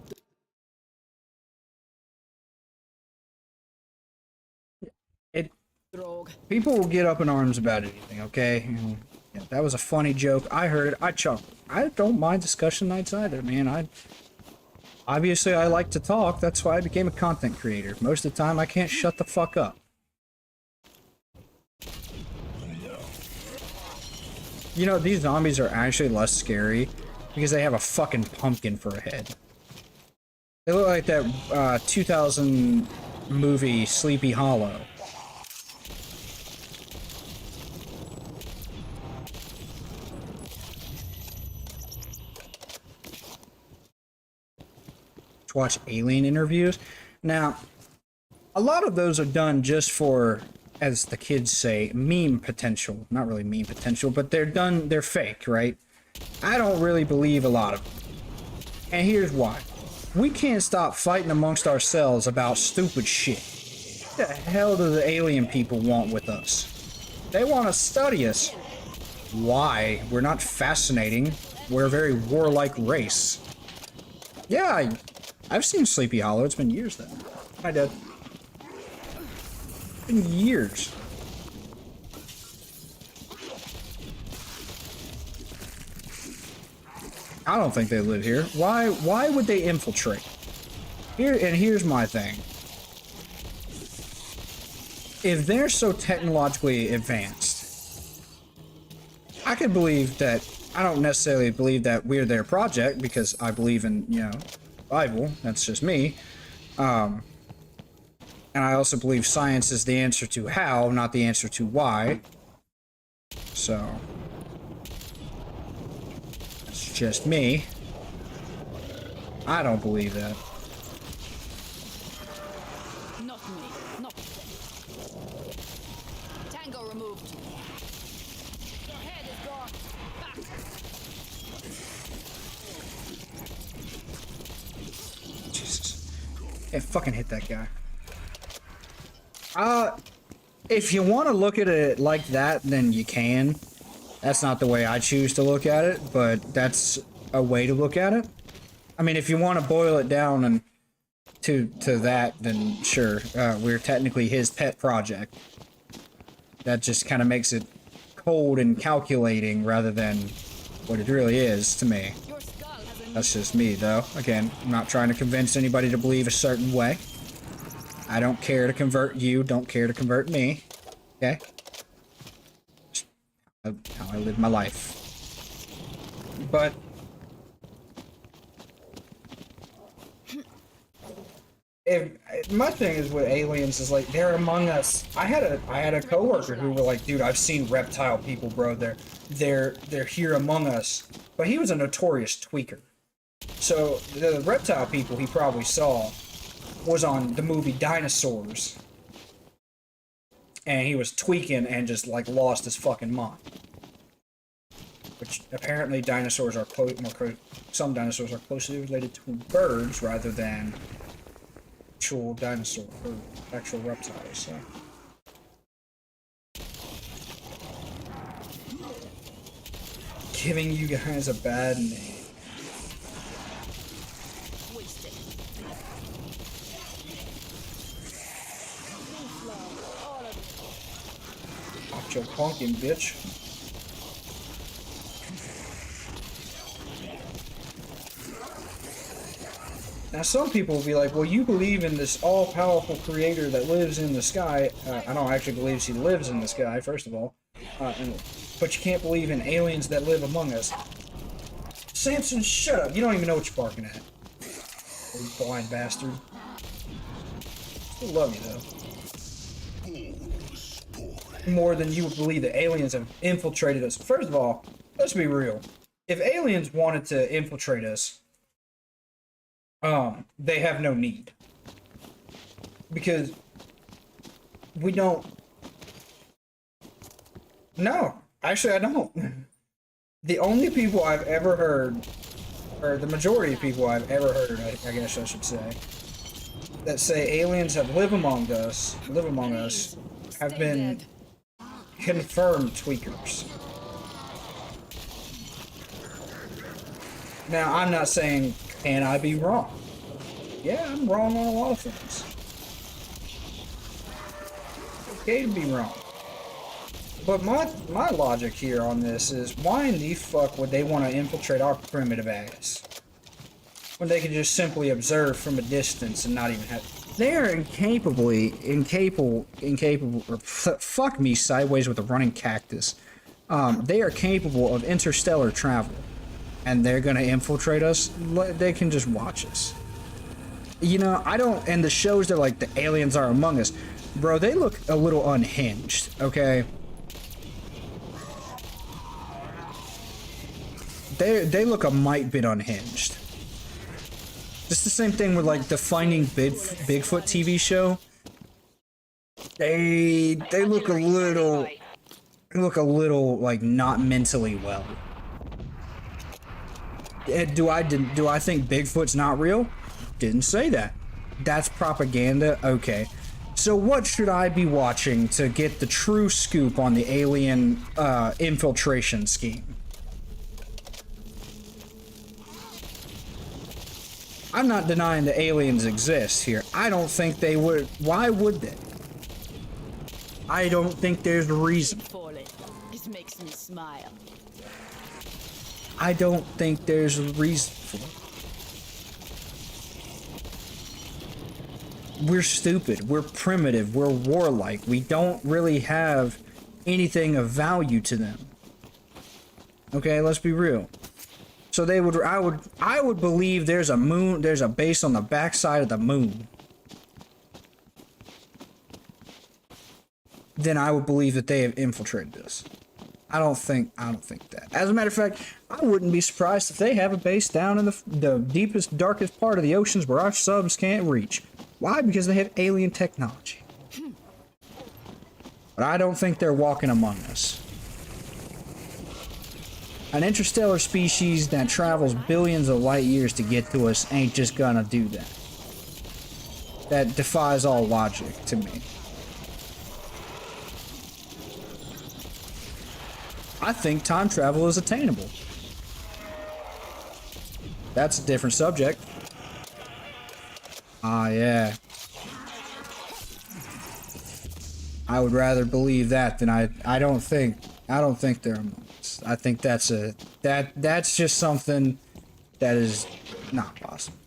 It Rogue. people will get up in arms about anything, okay? Yeah, that was a funny joke. I heard it. I chuckled. I don't mind discussion nights either, man. Obviously I like to talk. That's why I became a content creator. Most of the time I can't shut the fuck up. You know, these zombies are actually less scary because they have a fucking pumpkin for a head. They look like that 2000 movie Sleepy Hollow. To watch alien interviews. Now, a lot of those are done just for, as the kids say, meme potential. Not really meme potential, but they're fake, right? I don't really believe a lot of them. And here's why. We can't stop fighting amongst ourselves about stupid shit. What the hell do the alien people want with us? They want to study us. Why? We're not fascinating. We're a very warlike race. Yeah, I've seen Sleepy Hollow. It's been years though. Hi, Dad. It's been years. I don't think they live here. Why would they infiltrate? Here's my thing. If they're so technologically advanced, I could believe that. I don't necessarily believe that we're their project because I believe in, you know, Bible. That's just me. And I also believe science is the answer to how, not the answer to why. So that's just me. I don't believe that. Not me. Not. Tango removed. Your head is gone. Back. Jesus. Yeah, fucking hit that guy. If you want to look at it like that, then you can. That's not the way I choose to look at it, but that's a way to look at it. I mean, if you want to boil it down and to that, then sure, we're technically his pet project. That just kind of makes it cold and calculating rather than what it really is to me. Your skull has a That's just me, though. Again, I'm not trying to convince anybody to believe a certain way. I don't care to convert you, don't care to convert me. Okay? Just how I live my life. But my thing is with aliens is like they're among us. I had a coworker who were like, dude, I've seen reptile people, bro. They're here among us. But he was a notorious tweaker. So the reptile people he probably saw was on the movie Dinosaurs. And he was tweaking and just like lost his fucking mind. Which apparently dinosaurs are some dinosaurs are closely related to birds rather than actual dinosaur or actual reptiles. So. Giving you guys a bad name. wasted. Watch your pumpkin, bitch. Now, some people will be like, well, you believe in this all-powerful creator that lives in the sky. I don't actually believe she lives in the sky, first of all. But you can't believe in aliens that live among us. Samson, shut up. You don't even know what you're barking at. You blind bastard. Still love you, though. More than you would believe that aliens have infiltrated us. First of all, let's be real. If aliens wanted to infiltrate us, they have no need. Because we don't... No, actually I don't. The only people I've ever heard, or the majority of people I've ever heard, I guess I should say, that say aliens have live among us, have been confirmed tweakers. Now, I'm not saying Can I be wrong? Yeah, I'm wrong on a lot of things. Okay to be wrong. But my logic here on this is, why in the fuck would they want to infiltrate our primitive ass when they could just simply observe from a distance and not even have? They are incapable. Or fuck me sideways with a running cactus. They are capable of interstellar travel, and they're gonna infiltrate us. They can just watch us. You know, I don't. And the shows that like the aliens are among us, bro. They look a little unhinged. Okay. They look a mite bit unhinged. It's the same thing with like the Finding Bigfoot TV show. They look a little like not mentally well. Do I think Bigfoot's not real? Didn't say that. That's propaganda. Okay. So what should I be watching to get the true scoop on the alien infiltration scheme? I'm not denying the aliens exist here. I don't think they would. Why would they? I don't think there's a reason. It makes me smile. I don't think there's a reason for it. We're stupid. We're primitive. We're warlike. We don't really have anything of value to them. Okay, let's be real. So they would, I would believe there's a moon, there's a base on the backside of the moon. Then I would believe that they have infiltrated us. I don't think that. As a matter of fact, I wouldn't be surprised if they have a base down in the deepest, darkest part of the oceans where our subs can't reach. Why? Because they have alien technology. But I don't think they're walking among us. An interstellar species that travels billions of light years to get to us ain't just gonna do that. That defies all logic to me. I think time travel is attainable. That's a different subject. Ah, yeah. I would rather believe that than I don't think they're among us. I think that's just something that is not possible.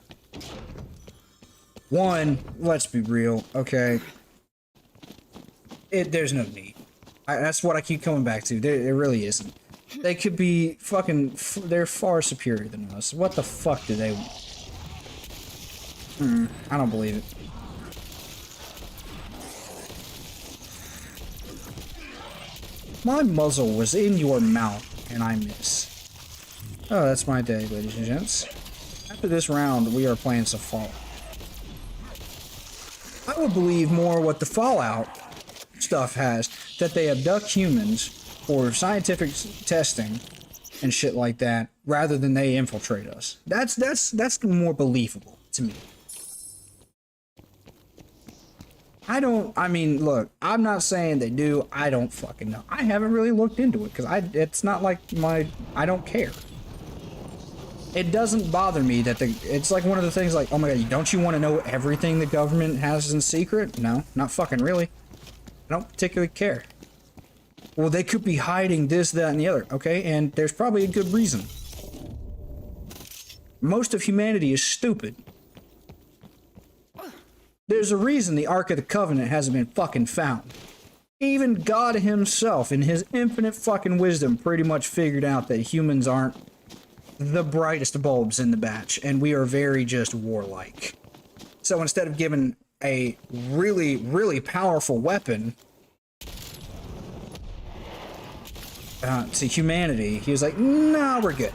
One, let's be real, okay? There's no need. That's what I keep coming back to. There really isn't. They could be fucking. They're far superior than us. What the fuck do they want? I don't believe it. My muzzle was in your mouth, and I miss. Oh, that's my day, ladies and gents. After this round, we are playing some Fallout. I would believe more what the Fallout stuff has, that they abduct humans for scientific testing and shit like that, rather than they infiltrate us. That's more believable to me. I mean, look, I'm not saying they do. I don't fucking know. I haven't really looked into it, because it's not like I don't care. It doesn't bother me that it's like one of the things like, oh my god, don't you want to know everything the government has in secret? No, not fucking really. I don't particularly care. Well, they could be hiding this, that, and the other, okay? And there's probably a good reason. Most of humanity is stupid. There's a reason the Ark of the Covenant hasn't been fucking found. Even God himself, in his infinite fucking wisdom, pretty much figured out that humans aren't the brightest bulbs in the batch, and we are very just warlike. So instead of giving a really, really powerful weapon to humanity, he was like, nah, we're good.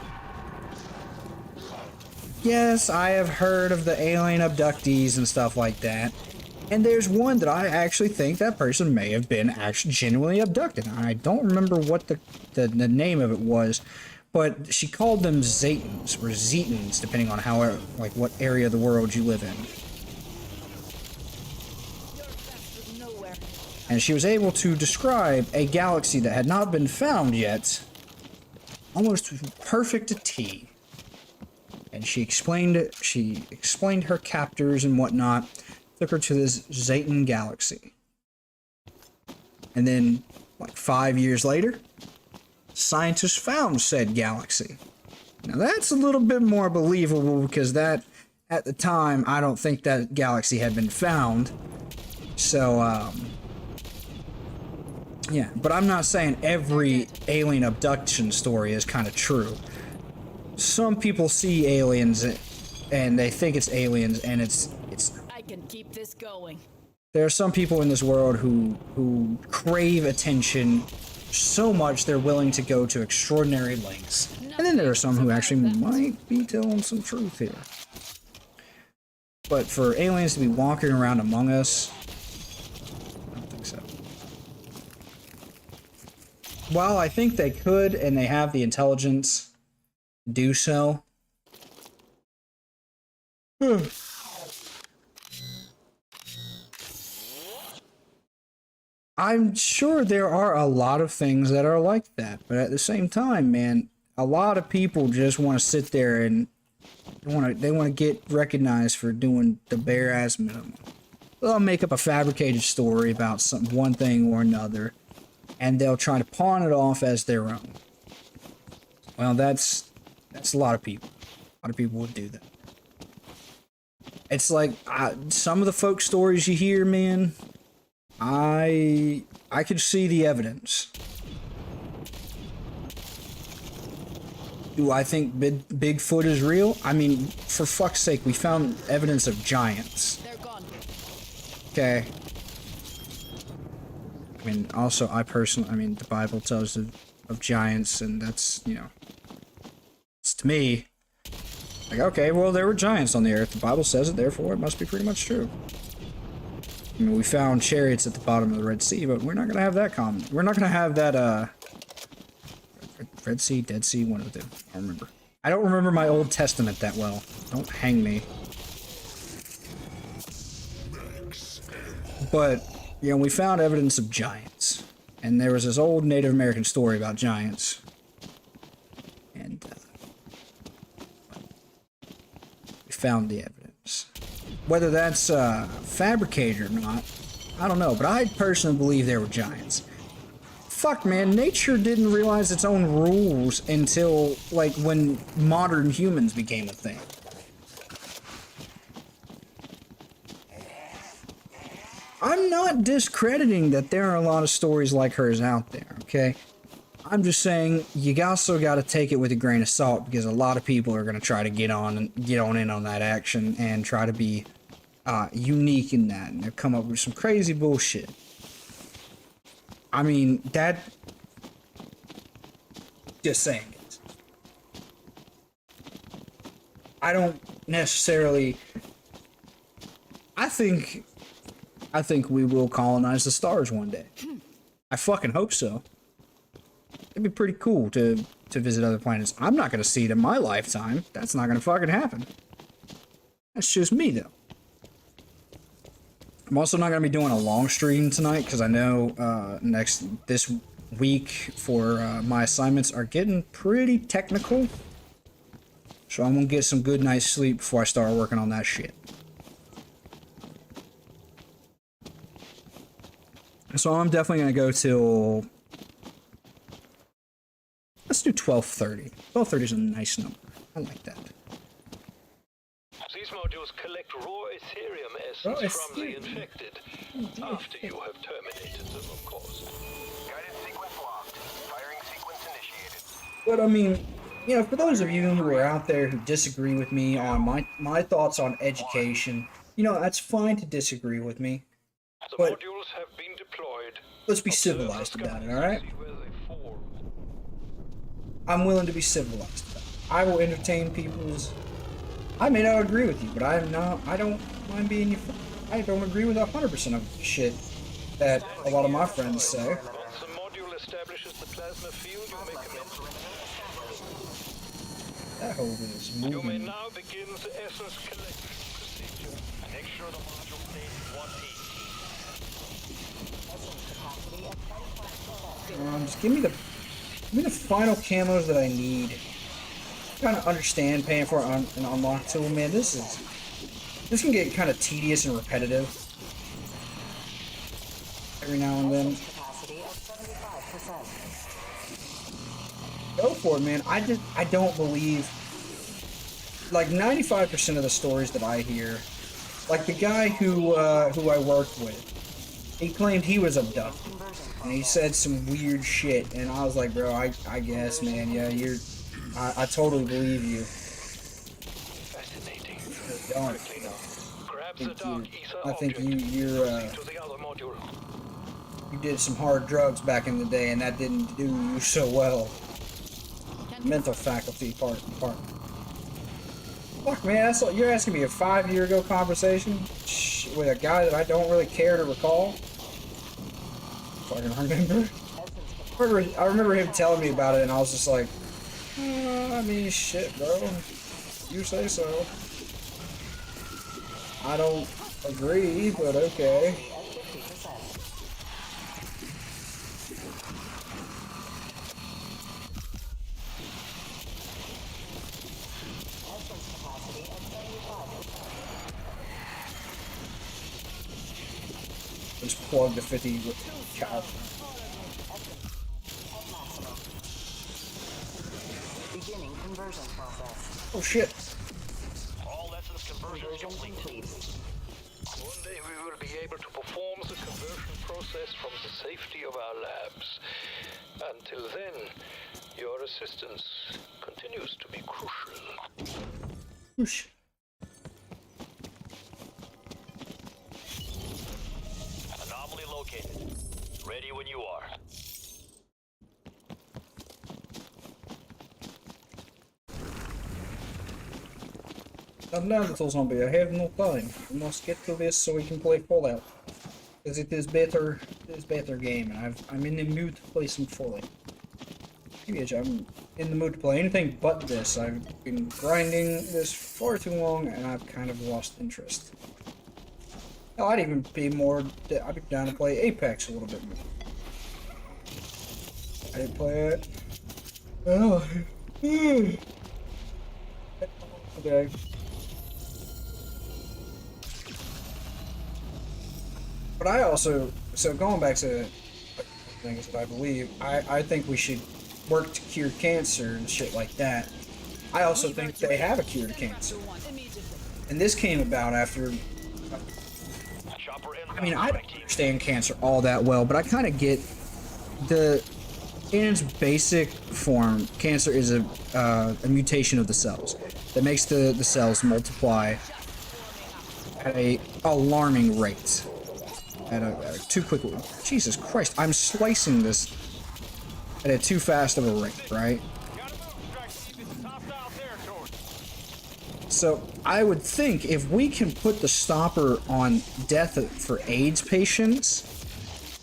Yes, I have heard of the alien abductees and stuff like that. And there's one that I actually think that person may have been actually genuinely abducted. I don't remember what the name of it was, but she called them Zetans, or Zetans, depending on how, like, what area of the world you live in. And she was able to describe a galaxy that had not been found yet, almost perfect to T. And she explained her captors and whatnot, took her to this Zayton galaxy. And then, like 5 years later, scientists found said galaxy. Now that's a little bit more believable because that, at the time, I don't think that galaxy had been found. So, yeah, but I'm not saying every alien abduction story is kind of true. Some people see aliens and they think it's aliens, and it's I can keep this going. there are some people in this world who crave attention so much they're willing to go to extraordinary lengths. And then there are some who actually might be telling some truth here. But for aliens to be walking around among us, I don't think so. While I think they could, and they have the intelligence to do so, I'm sure there are a lot of things that are like that, but at the same time, man, a lot of people just want to sit there and they want to get recognized for doing the bare ass minimum. They'll make up a fabricated story about one thing or another, and they'll try to pawn it off as their own. Well, that's a lot of people. A lot of people would do that. It's like some of the folk stories you hear, man. I could see the evidence. Do I think Bigfoot is real? I mean, for fuck's sake, we found evidence of giants. They're gone. Okay. I mean, also, the Bible tells of giants, and that's, you know, it's to me, like, okay, well, there were giants on the earth. The Bible says it, therefore it must be pretty much true. I mean, we found chariots at the bottom of the Red Sea, but we're not gonna have that common. We're not gonna have that, Red Sea, Dead Sea, one of them. I don't remember. I don't remember my Old Testament that well. Don't hang me. But, you know, we found evidence of giants. And there was this old Native American story about giants. And, we found the evidence. Whether that's, fabricated or not, I don't know. But I personally believe there were giants. Fuck, man, nature didn't realize its own rules until, like, when modern humans became a thing. I'm not discrediting that there are a lot of stories like hers out there, okay? I'm just saying you also got to take it with a grain of salt, because a lot of people are going to try to get on in on that action and try to be unique in that, and they'll come up with some crazy bullshit. I mean, that... Just saying it. I don't necessarily... I think we will colonize the stars one day. I fucking hope so. It'd be pretty cool to visit other planets. I'm not gonna see it in my lifetime. That's not gonna fucking happen. That's just me, though. I'm also not gonna be doing a long stream tonight, because I know this week for my assignments are getting pretty technical. So I'm gonna get some good night's sleep before I start working on that shit. So I'm definitely gonna go till... Let's do 12:30. 12:30 is a nice number. I like that. These modules collect raw Ethereum essence from the infected, after you have terminated them, of course. Guided sequence locked. Firing sequence initiated. But I mean, you know, for those of you who are out there who disagree with me on my thoughts on education, you know, that's fine to disagree with me. The But modules have been deployed. let's be Observe the civilized about it, skies, alright? see where they form. I'm willing to be civilized about it. I will entertain people's... I may not agree with you, but I don't mind being your friend. I don't agree with 100% of the shit that a lot of my friends say. Once the module establishes the plasma field, you make a mental... That hole is You may moving. now begin the essence collection procedure. Make sure the module stays in one piece. Just give me the final camos that I need. kind of understand paying for an unlock tool, man. This can get kind of tedious and repetitive every now and then. Go for it, man. I don't believe, like 95% of the stories that I hear, like the guy who I worked with, he claimed he was abducted, and he said some weird shit, and I was like, bro, I guess, man, yeah, I totally believe you. Fascinating. Don't. Grab the dark ether I think object. you're Proceed to the other module. you did some hard drugs back in the day, and that didn't do you so well. Mental faculty part. Fuck, man, that's like, you're asking me a 5-year ago conversation with a guy that I don't really care to recall. Fucking remember. I remember him telling me about it, and I was just like, I mean, shit, bro. You say so. I don't agree, but okay. Just plug the 50 cal. Beginning conversion process. Oh shit. All lessons conversion complete. One day we will be able to perform the conversion process from the safety of our labs. Until then, your assistance continues to be crucial. Whoosh. Anomaly located. Ready when you are. Calm down, little zombie. I have no time. We must get to this so we can play Fallout. Because it is better game, and I'm in the mood to play some Fallout. Maybe I'm in the mood to play anything but this. I've been grinding this far too long, and I've kind of lost interest. Hell, I'd even be more. I'd be down to play Apex a little bit more. I didn't play it. Oh. Okay. But I also, so going back to things that I believe, I think we should work to cure cancer and shit like that. I also think they have a cure to cancer. And this came about after, I mean, I don't understand cancer all that well, but I kind of get in its basic form, cancer is a mutation of the cells that makes the cells multiply at a alarming rate. At a too quick. Jesus Christ, I'm slicing this at a too fast of a rate, right? So I would think if we can put the stopper on death for AIDS patients,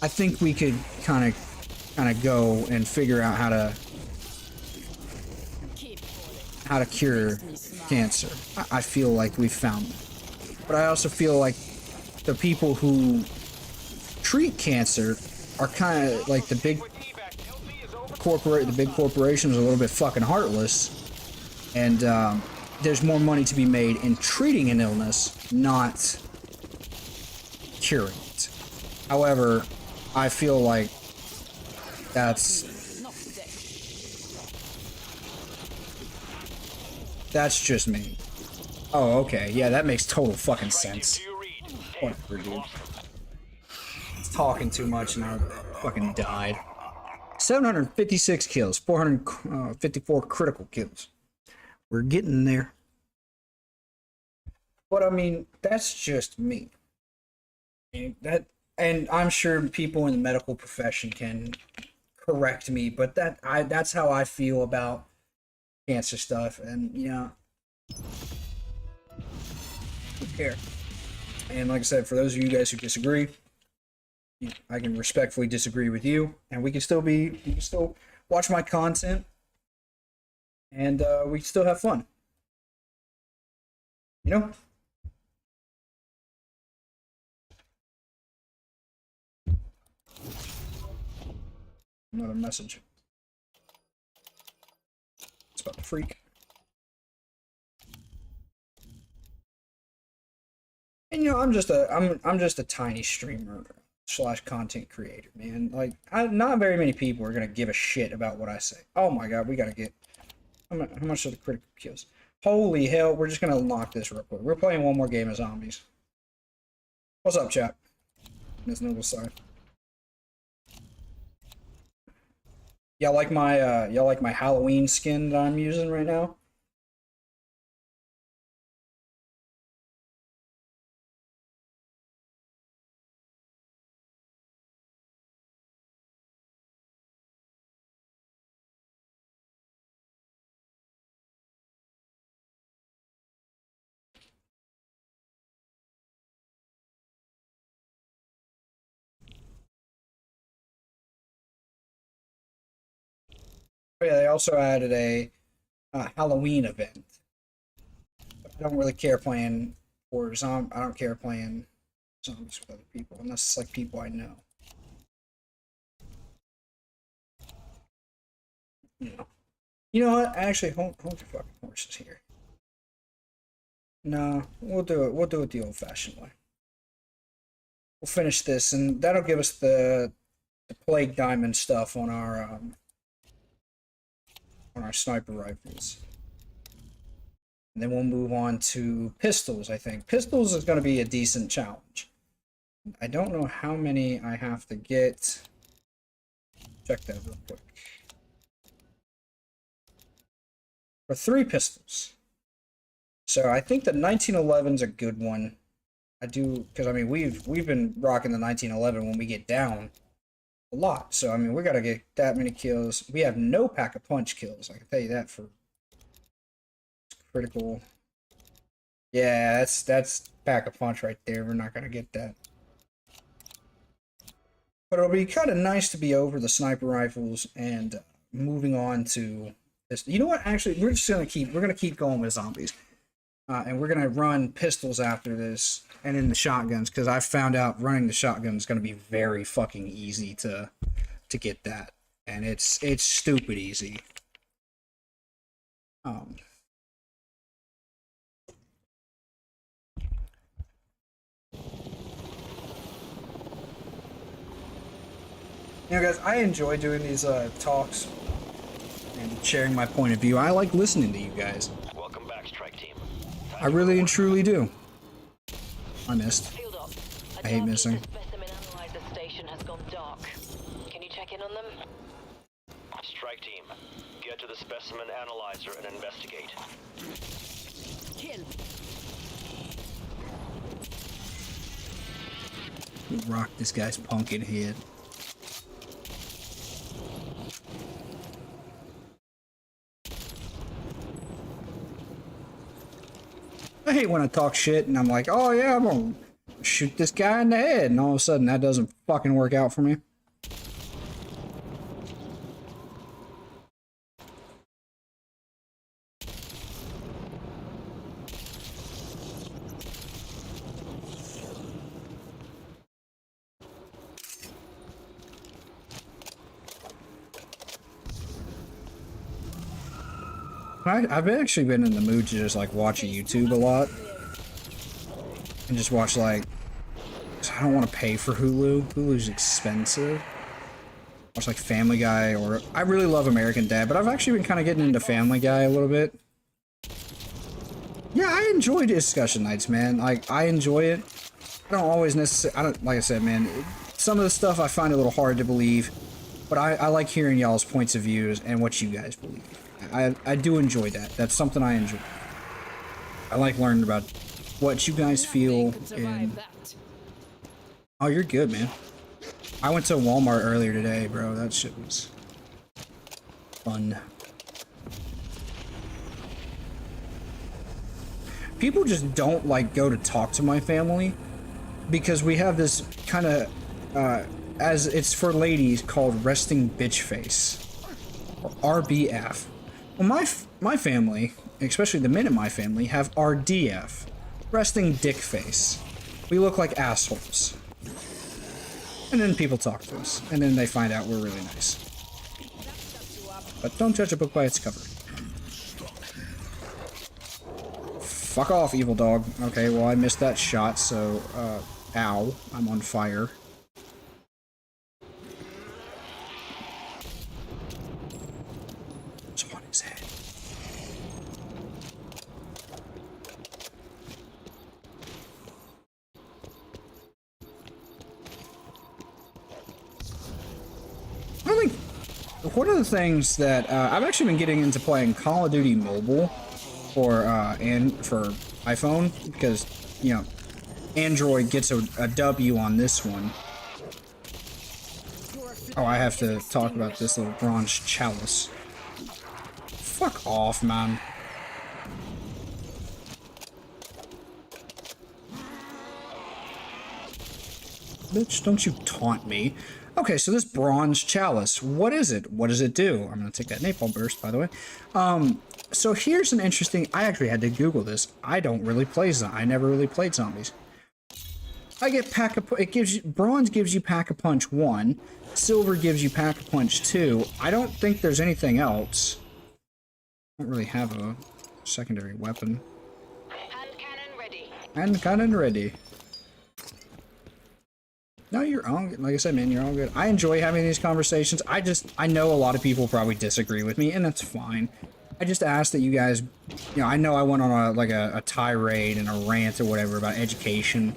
I think we could kind of go and figure out how to cure cancer. I feel like we found that. But I also feel like the people who treat cancer are kind of like the big corporations are a little bit fucking heartless, and there's more money to be made in treating an illness, not curing it. However, I feel like that's just me. Oh, okay. Yeah, that makes total fucking sense. Whatever, dude. It's talking too much and I fucking died. 756 kills, 454 critical kills. We're getting there. But I mean, that's just me. And I'm sure people in the medical profession can correct me, but that's how I feel about cancer stuff, and you know, who care? And like I said, for those of you guys who disagree, I can respectfully disagree with you, and you can still watch my content, and we can still have fun. You know? Another message. It's about the freak. And you know, I'm just a tiny streamer slash content creator, man. Like, not very many people are gonna give a shit about what I say. Oh my god, we gotta get how much are the critical kills? Holy hell, we're just gonna unlock this real quick. We're playing one more game of zombies. What's up, chat? Miss Noble side. Y'all like my Halloween skin that I'm using right now? Oh yeah, they also added a Halloween event. But I don't really care playing I don't care playing zombies with other people unless it's like people I know. You know what? Actually, hold your fucking horses here. No, we'll do it. We'll do it the old-fashioned way. We'll finish this, and that'll give us the plague diamond stuff on our sniper rifles. And then we'll move on to pistols, I think. Pistols is going to be a decent challenge. I don't know how many I have to get. Check that real quick. For 3 pistols. So I think the 1911's a good one. I do, because I mean we've been rocking the 1911 when we get down a lot. So I mean we gotta get that many kills. We have no pack a punch kills. I can tell you that for critical. Yeah, that's pack a punch right there. We're not gonna get that. But it'll be kind of nice to be over the sniper rifles and moving on to this. You know what? Actually, we're gonna keep going with zombies, and we're gonna run pistols after this, and then the shotguns, because I found out running the shotgun is gonna be very fucking easy to get that, and it's stupid easy. You know, guys, I enjoy doing these talks and sharing my point of view. I like listening to you guys. Welcome back, Strike Team. I really and truly do. I missed. Field op. I hate missing. The specimen analyzer station has gone dark. Can you check in on them? Strike Team, get to the specimen analyzer and investigate. Kill. Rock this guy's pumpkin head. I hate when I talk shit and I'm like, oh yeah, I'm gonna shoot this guy in the head, and all of a sudden that doesn't fucking work out for me. I've actually been in the mood to just like watch YouTube a lot and just watch like, I don't want to pay for Hulu. Hulu's expensive. Watch like Family Guy, or I really love American Dad, but I've actually been kind of getting into Family Guy a little bit. Yeah, I enjoy discussion nights, man. Like I enjoy it. I don't always necessarily. Like I said, man. Some of the stuff I find a little hard to believe, but I like hearing y'all's points of views and what you guys believe. I do enjoy that. That's something I enjoy. I like learning about what you guys feel. Oh, you're good, man. I went to Walmart earlier today, bro. That shit was fun. People just don't like go to talk to my family because we have this kind of, as it's for ladies, called resting bitch face, or RBF. Well, my family, especially the men in my family, have RDF, resting dick face. We look like assholes. And then people talk to us, and then they find out we're really nice. But don't judge a book by its cover. fuck off, evil dog. Okay, well, I missed that shot, so, ow. I'm on fire. It's on his head. I think one of the things that I've actually been getting into playing Call of Duty Mobile for iPhone because, you know, Android gets a W on this one. Oh, I have to talk about this little bronze chalice. Fuck off, man. Bitch, don't you taunt me. Okay, so this bronze chalice, what is it? What does it do? I'm gonna take that napalm burst, by the way. So here's an interesting, I actually had to Google this. I don't really play I never really played zombies. I get it gives you, bronze gives you Pack-a-Punch 1, silver gives you Pack-a-Punch 2. I don't think there's anything else. I don't really have a secondary weapon. Hand cannon ready. Hand cannon ready. No, you're all good. Like I said, man, you're all good. I enjoy having these conversations. I know a lot of people probably disagree with me, and that's fine. I just ask that you guys, you know, I know I went on a tirade and a rant or whatever about education,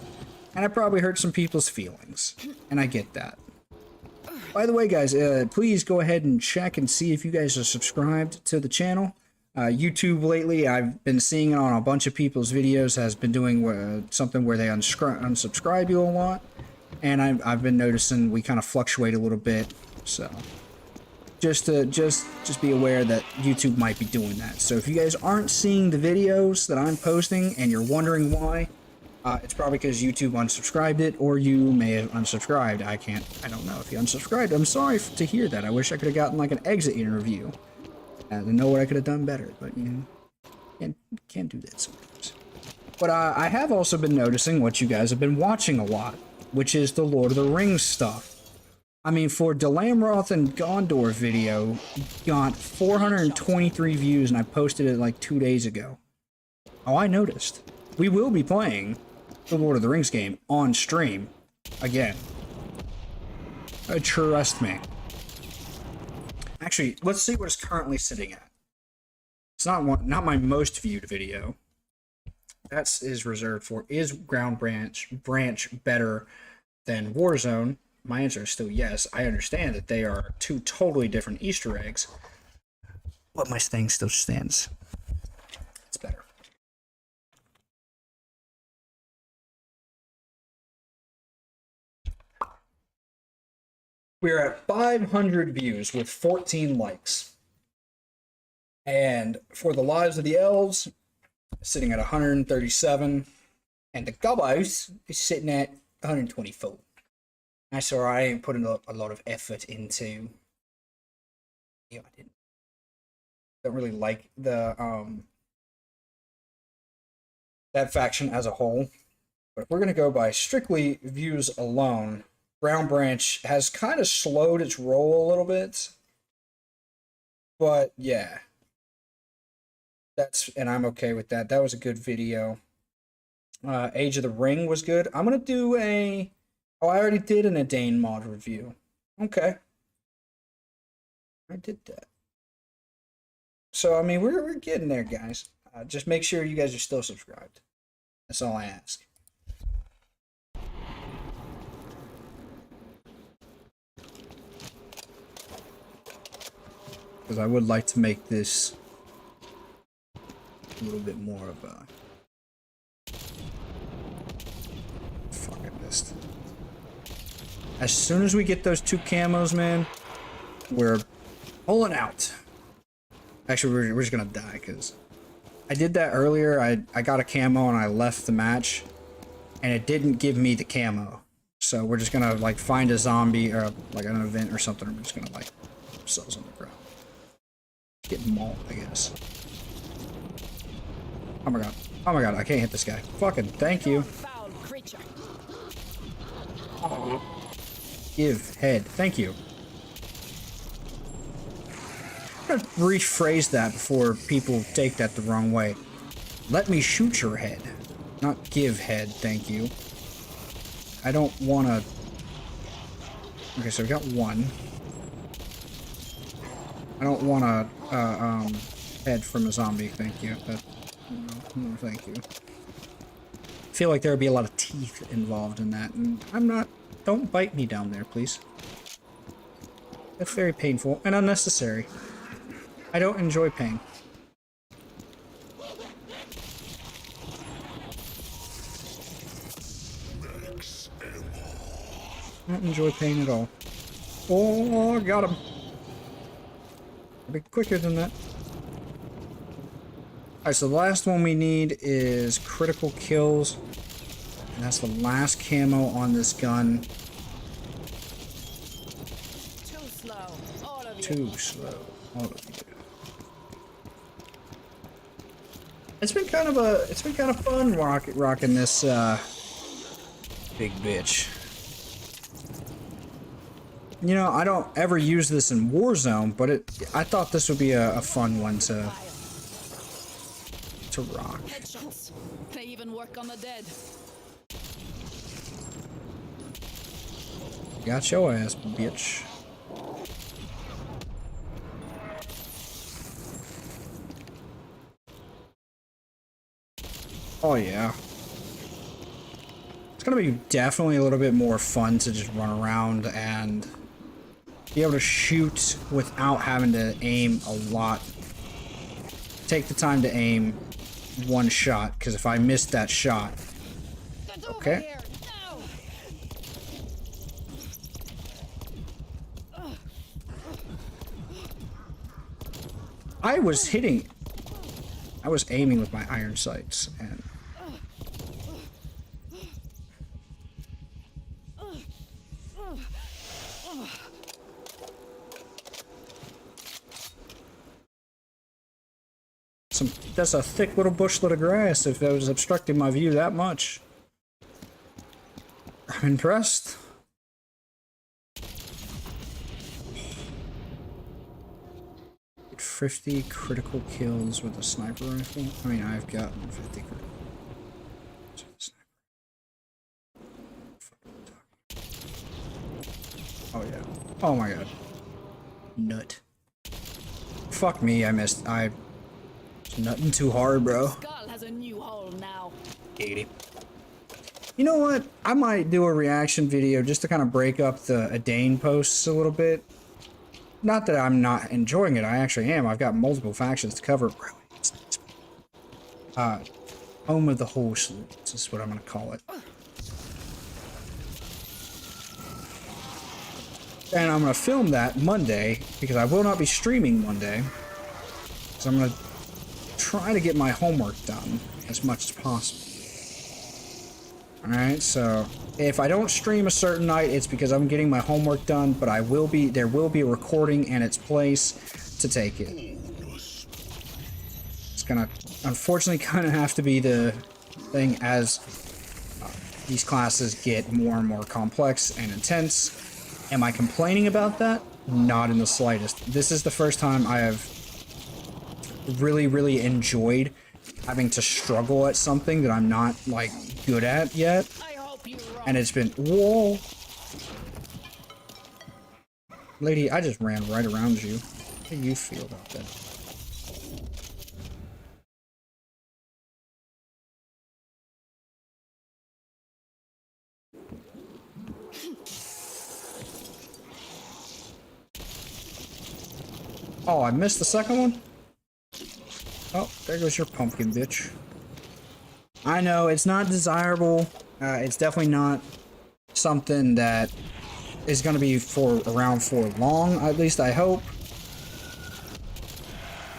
and I probably hurt some people's feelings, and I get that. By the way, guys, please go ahead and check and see if you guys are subscribed to the channel. YouTube lately, I've been seeing it on a bunch of people's videos, has been doing something where they unsubscribe you a lot. And I've been noticing we kind of fluctuate a little bit, so just be aware that YouTube might be doing that. So if you guys aren't seeing the videos that I'm posting and you're wondering why, it's probably because YouTube unsubscribed it, or you may have unsubscribed. I don't know if you unsubscribed. I'm sorry to hear that. I wish I could have gotten like an exit interview to know what I could have done better, but you know, can't do that sometimes. But I have also been noticing what you guys have been watching a lot, which is the Lord of the Rings stuff. I mean, for Delamroth and Gondor video, got 423 views, and I posted it like 2 days ago. Oh, I noticed. We will be playing the Lord of the Rings game on stream again. Trust me. Actually, let's see what it's currently sitting at. It's not my most viewed video. That is reserved for, is Ground Branch better than Warzone? My answer is still yes. I understand that they are two totally different Easter eggs, but my thing still stands. It's better. We're at 500 views with 14 likes. And for the Lives of the Elves, sitting at 137, and the Gobos is sitting at 124. That's alright, I didn't put a lot of effort into. Yeah, I don't really like the that faction as a whole. But if we're gonna go by strictly views alone, Ground Branch has kind of slowed its roll a little bit. But yeah. And I'm okay with that. That was a good video. Age of the Ring was good. I'm gonna do I already did an Adane mod review. Okay. I did that. So I mean we're getting there, guys. Just make sure you guys are still subscribed. That's all I ask. Because I would like to make this a little bit more of a... Fuck, I missed. As soon as we get those two camos, man, we're pulling out. Actually, we're just gonna die, because I did that earlier. I got a camo and I left the match, and it didn't give me the camo. So we're just gonna, like, find a zombie, or, like, an event or something, and we're just gonna, like, put ourselves on the ground. Get mauled, I guess. Oh my god. Oh my god, I can't hit this guy. Fucking thank you. Oh. Give head. Thank you. I'm gonna rephrase that before people take that the wrong way. Let me shoot your head. Not give head, thank you. I don't want to... Okay, so we got one. I don't want a head from a zombie, thank you. No, thank you. I feel like there would be a lot of teeth involved in that, and I'm not... Don't bite me down there, please. That's very painful and unnecessary. I don't enjoy pain. I don't enjoy pain at all. Oh, I got him. A bit quicker than that. Alright, so the last one we need is critical kills. And that's the last camo on this gun. Too slow, all of you. Too slow. All of you. It's been kind of fun rocking this big bitch. You know, I don't ever use this in Warzone, but I thought this would be a fun one to rock. Headshots. They even work on the dead. Got your ass, bitch. Oh yeah. It's gonna be definitely a little bit more fun to just run around and be able to shoot without having to aim a lot. Take the time to aim one shot, because if I miss that shot... Get Okay. over here. No. I was aiming with my iron sights, and... That's a thick little bushlet of grass if that was obstructing my view that much. I'm impressed. Get 50 critical kills with a sniper rifle. I mean, I've gotten 50 critical. Oh yeah. Oh my god. Nut. Fuck me, I missed. Nothing too hard, bro. Skull has a new hole now. Giggity. You know what? I might do a reaction video just to kind of break up the Adane posts a little bit. Not that I'm not enjoying it. I actually am. I've got multiple factions to cover. Home of the Horse Lords is what I'm going to call it. And I'm going to film that Monday because I will not be streaming Monday. So I'm going to try to get my homework done as much as possible. Alright, so if I don't stream a certain night, it's because I'm getting my homework done, but there will be a recording and its place to take it. It's gonna unfortunately kind of have to be the thing as these classes get more and more complex and intense. Am I complaining about that? Not in the slightest. This is the first time I have really enjoyed having to struggle at something that I'm not like good at yet, I hope you rock. and it's been whoa, lady, I just ran right around you. How do you feel about that? Oh, I missed the second one? Oh, there goes your pumpkin, bitch. I know, it's not desirable. It's definitely not something that is going to be around for long, at least I hope.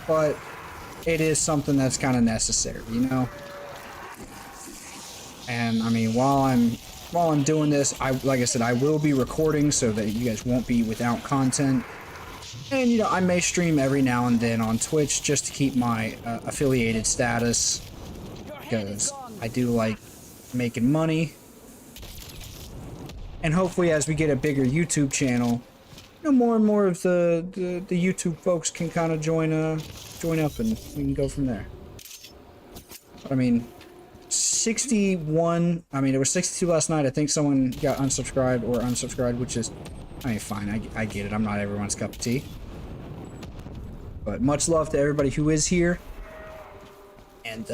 But it is something that's kind of necessary, you know? And, I mean, while I'm doing this, like I said, I will be recording so that you guys won't be without content. And, you know, I may stream every now and then on Twitch just to keep my affiliated status, because I do like making money. And hopefully as we get a bigger YouTube channel, you know, more and more of the YouTube folks can kind of join up and we can go from there. I mean, 61. I mean, it was 62 last night. I think someone got unsubscribed or unsubscribed, which is, I mean, fine. I get it. I'm not everyone's cup of tea. But much love to everybody who is here. And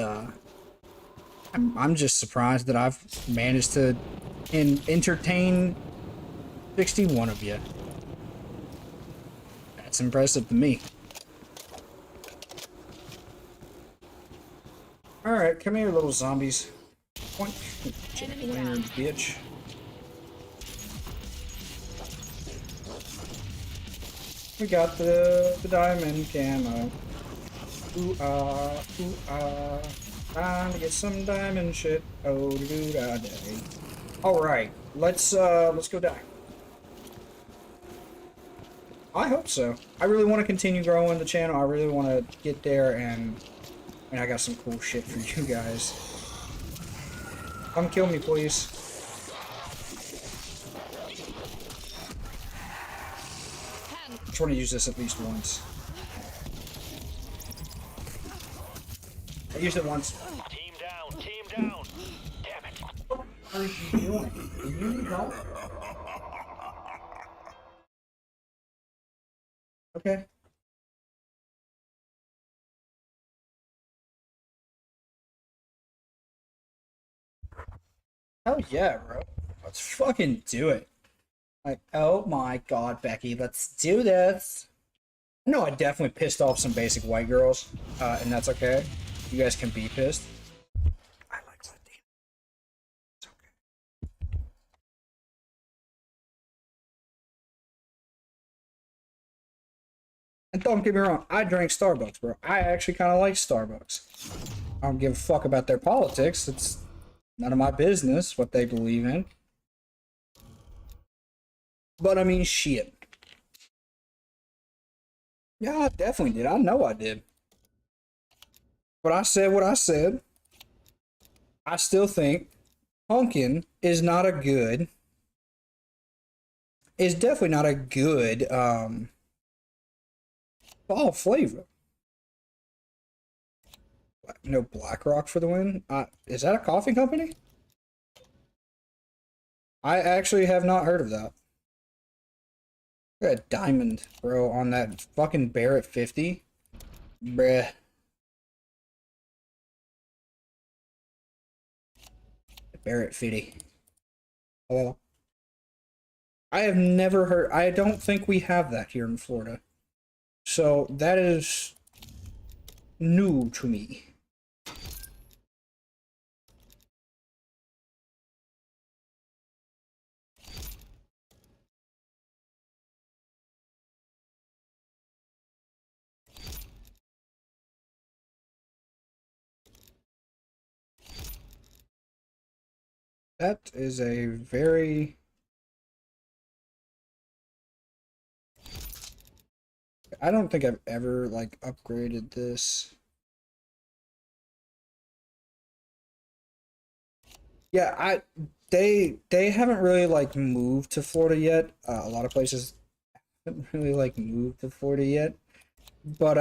I'm just surprised that I've managed to entertain 61 of you. That's impressive to me. Alright, come here, little zombies. Point. Enemy Come here, down. bitch. We got the diamond camo. Ooh ah, trying to get some diamond shit. Oh do da day. Alright, let's go die. I hope so. I really want to continue growing the channel. I really want to get there, and I mean, I got some cool shit for you guys. Come kill me, please. I just want to use this at least once. I used it once. Team down, team down. Damn it. What are you doing? Do you need help? Okay. Oh yeah, bro. Let's fucking do it. Like, oh my god, Becky, let's do this. No, I definitely pissed off some basic white girls, and that's okay. You guys can be pissed. I like Latina. It's okay. And don't get me wrong, I drank Starbucks, bro. I actually kind of like Starbucks. I don't give a fuck about their politics. It's none of my business what they believe in. But I mean, shit. Yeah, I definitely did. I know I did. But I said what I said. I still think pumpkin is not a good. Is definitely not a good fall flavor. No BlackRock for the win. Is that a coffee company? I actually have not heard of that. Got a diamond, bro, on that fucking Barrett 50. Bruh. Barrett 50. Hello. I have never heard. I don't think we have that here in Florida. So that is new to me. That is a very... I don't think I've ever, like, upgraded this. Yeah, they haven't really, like, moved to Florida yet. A lot of places haven't really, like, moved to Florida yet. But,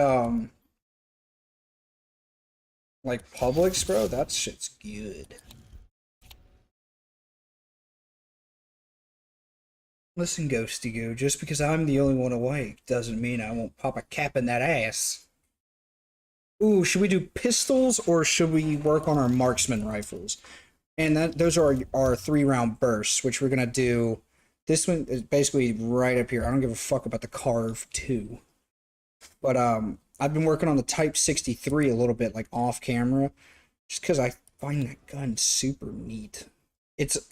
like, Publix, bro, that shit's good. Listen, Ghosty Goo, just because I'm the only one awake doesn't mean I won't pop a cap in that ass. Ooh, should we do pistols or should we work on our marksman rifles? And those are our 3-round bursts, which we're gonna do. This one is basically right up here. I don't give a fuck about the Carve 2. But I've been working on the Type 63 a little bit, like off camera, just because I find that gun super neat.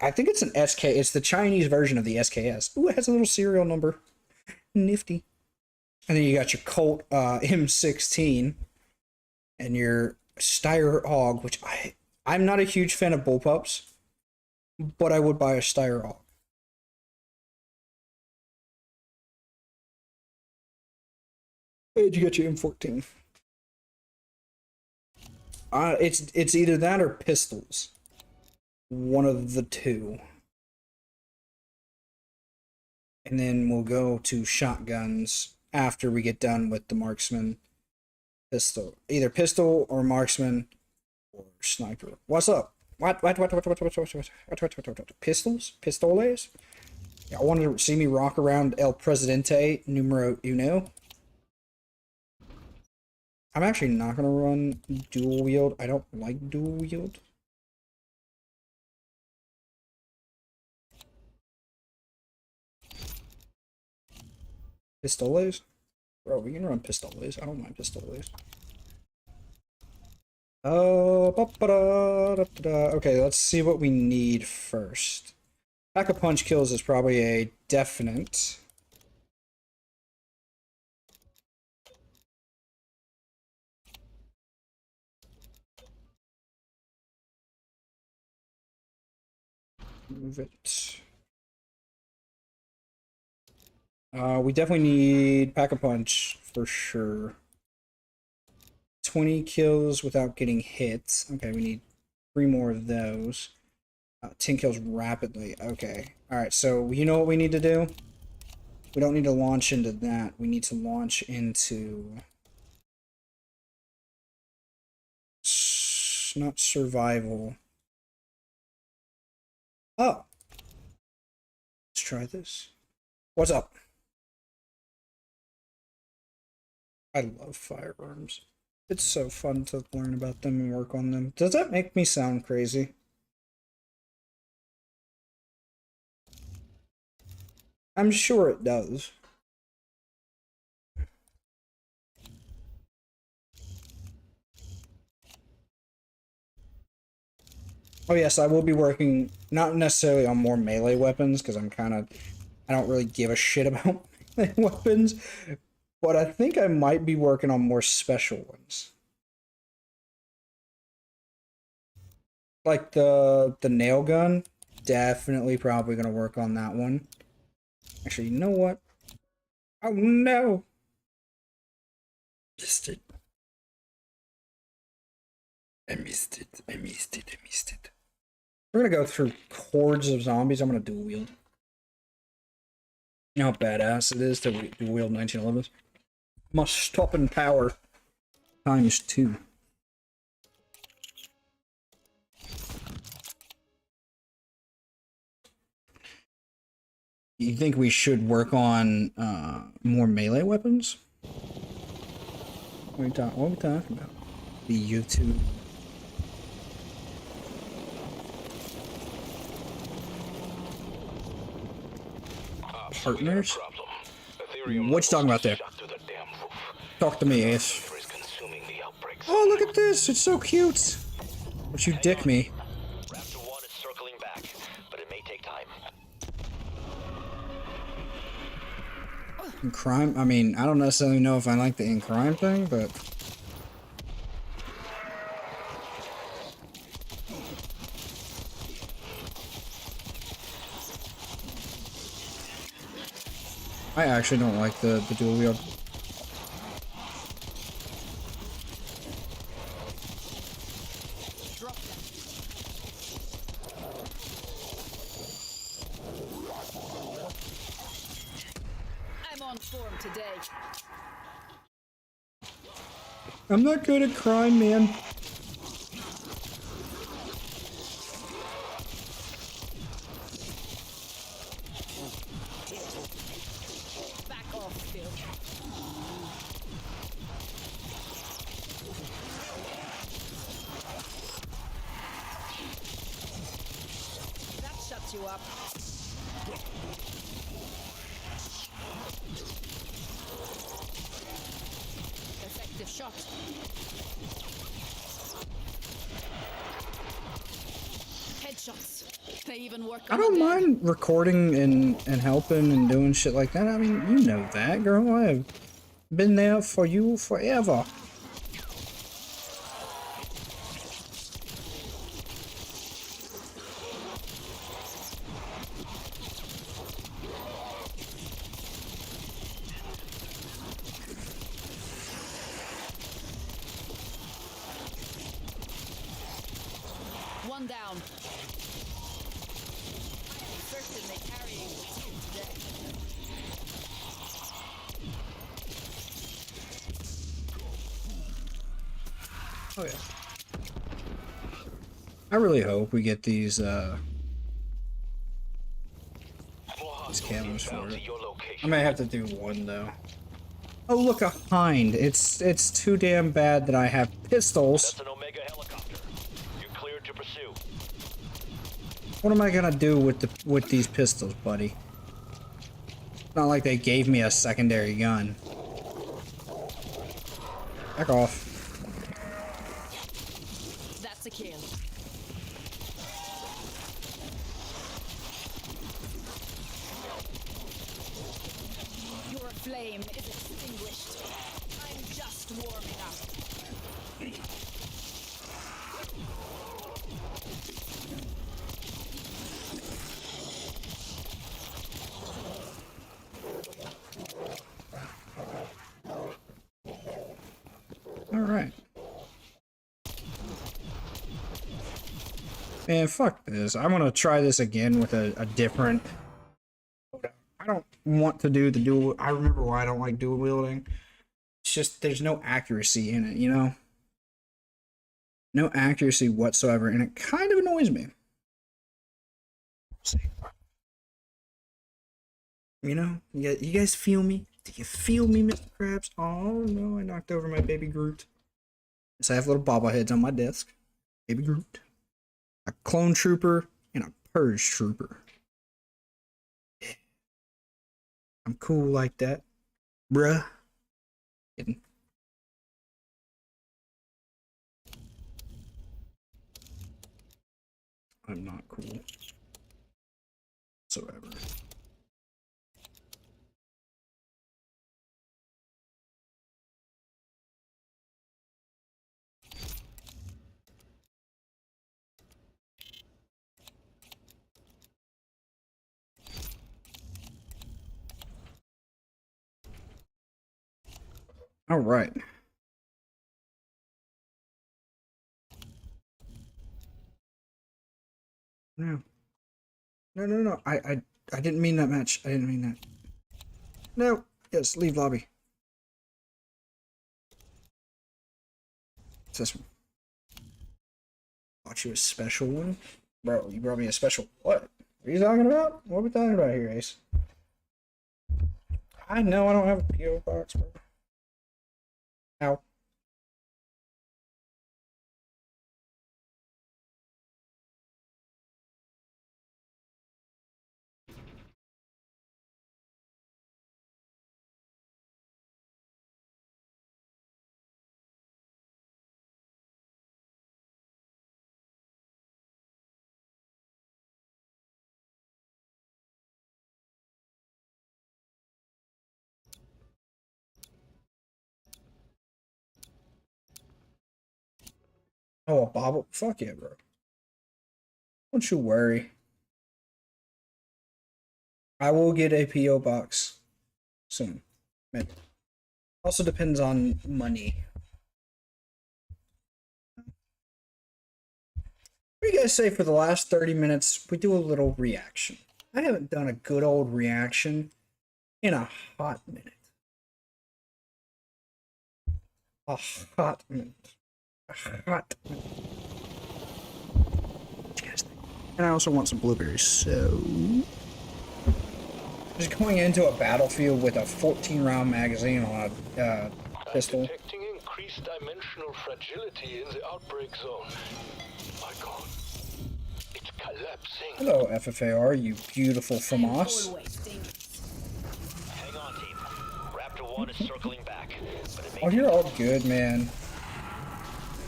I think it's an SK. It's the Chinese version of the SKS. Ooh, it has a little serial number. Nifty. And then you got your Colt M16 and your Steyr AUG, which I'm not a huge fan of bullpups, but I would buy a Steyr AUG. And you got your M14. It's either that or pistols. One of the two. And then we'll go to shotguns after we get done with the marksman pistol. Either pistol or marksman or sniper. What's up? What? Pistols? Pistoles? Yeah, I wanted to see me rock around El Presidente numero uno. I'm actually not gonna run dual wield. I don't like dual wield. Pistoles? Bro, we can run pistoles. I don't mind pistoles. Oh, okay, let's see what we need first. Pack-a-punch kills is probably a definite. Move it. We definitely need Pack-a-punch for sure. 20 kills without getting hit. Okay, we need 3 more of those. 10 kills rapidly. Okay. Alright, so you know what we need to do? We don't need to launch into that. We need to launch into... not survival. Oh. Let's try this. What's up? I love firearms. It's so fun to learn about them and work on them. Does that make me sound crazy? I'm sure it does. Oh yes, I will be working, not necessarily on more melee weapons, because I don't really give a shit about melee weapons, but I think I might be working on more special ones. Like the nail gun, definitely probably gonna work on that one. Actually, you know what? Oh no! Missed it. I missed it. I missed it. I missed it. We're gonna go through hordes of zombies. I'm gonna dual wield. You know how badass it is to dual wield 1911s? Must stop in power times 2. You think we should work on more melee weapons? What are we talking about? The YouTube. Partners? What you talking about there? Talk to me, Ace. Oh, look at this! It's so cute! But you dick me. Raptor 1 is circling back, but it may take time. In crime? I mean, I don't necessarily know if I like the in crime thing, but... I actually don't like the dual wield. I'm on form today. I'm not good at crime, man. Back off, Phil. That shuts you up. Effective shot. Headshots. They even work I on don't the dead. mind recording and helping and doing shit like that. I mean, you know that, girl. I have been there for you forever. One down. Certainly carrying the team today. Oh yeah. I really hope we get these More these hostiles camos for inbound to it. your I location. may have to do one though. Oh look, a hind. It's too damn bad that I have pistols. That's an Omega helicopter. You're cleared to pursue. What am I gonna do with these pistols, buddy? It's not like they gave me a secondary gun. Back off. That's a kill. Your flame is extinguished. I'm just warming up. All right. Man, fuck this. I'm gonna try this again with a different. I don't want to do the dual. I remember why I don't like dual wielding. It's just there's no accuracy in it, you know? No accuracy whatsoever, and it kind of annoys me. See. You know? You guys feel me? Do you feel me, Mr. Krabs? Oh no, I knocked over my baby Groot. Yes, I have little bobbleheads on my desk. Baby Groot. A clone trooper and a purge trooper. Yeah. I'm cool like that. Bruh. Kidding. I'm not cool. Whatsoever. All right. No. No. I didn't mean that match. I didn't mean that. No. Yes, leave lobby. What's this one? Bought you a special one? Bro, you brought me a special what? What are you talking about? What are we talking about here, Ace? I know I don't have a P.O. box, bro. Ow. Oh, a bobble? Fuck yeah, bro. Don't you worry. I will get a P.O. box soon. Maybe. Also depends on money. What do you guys say for the last 30 minutes we do a little reaction? I haven't done a good old reaction in a hot minute. A hot minute. A hot minute. What you guys think? And I also want some blueberries, so... Just going into a battlefield with a 14-round magazine on a pistol. I'm detecting increased dimensional fragility in the outbreak zone. My God, it's collapsing. Hello, FFAR, you beautiful FAMAS. Always dangerous. Hang on, team. Raptor 1 is circling back, but it may Oh, you're all good, man.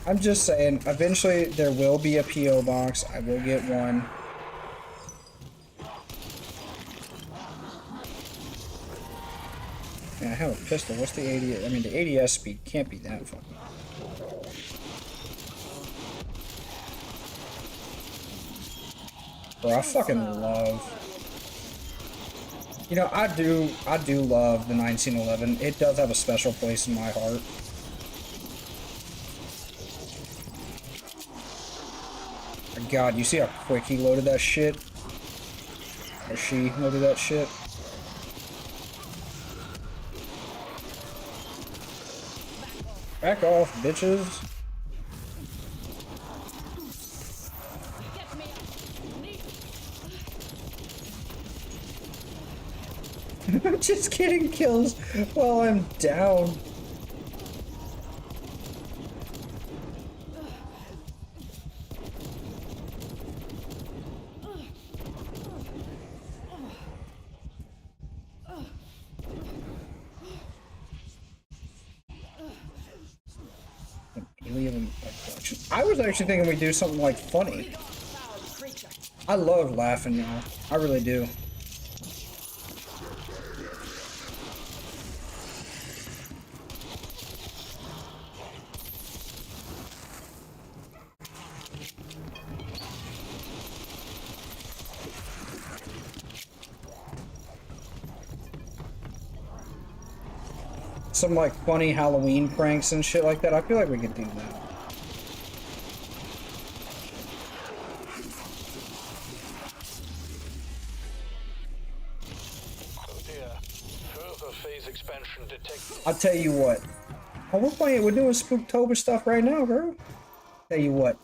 I'm just saying, eventually there will be a P.O. box. I will get one. Yeah, I have a pistol. What's the ADS? I mean, the ADS speed can't be that fucking. Bro, I fucking love. You know, I do love the 1911. It does have a special place in my heart. God, you see how quick he loaded that shit? Or she loaded that shit? Back off, bitches. I'm just getting kills while I'm down. Alien abduction. I was actually thinking we'd do something like funny. I love laughing, y'all. I really do. Some like funny Halloween pranks and shit like that. I feel like we could do that. Oh dear. Further phase expansion detected. I'll tell you what. Oh, we're doing Spooktober stuff right now, bro. Tell you what.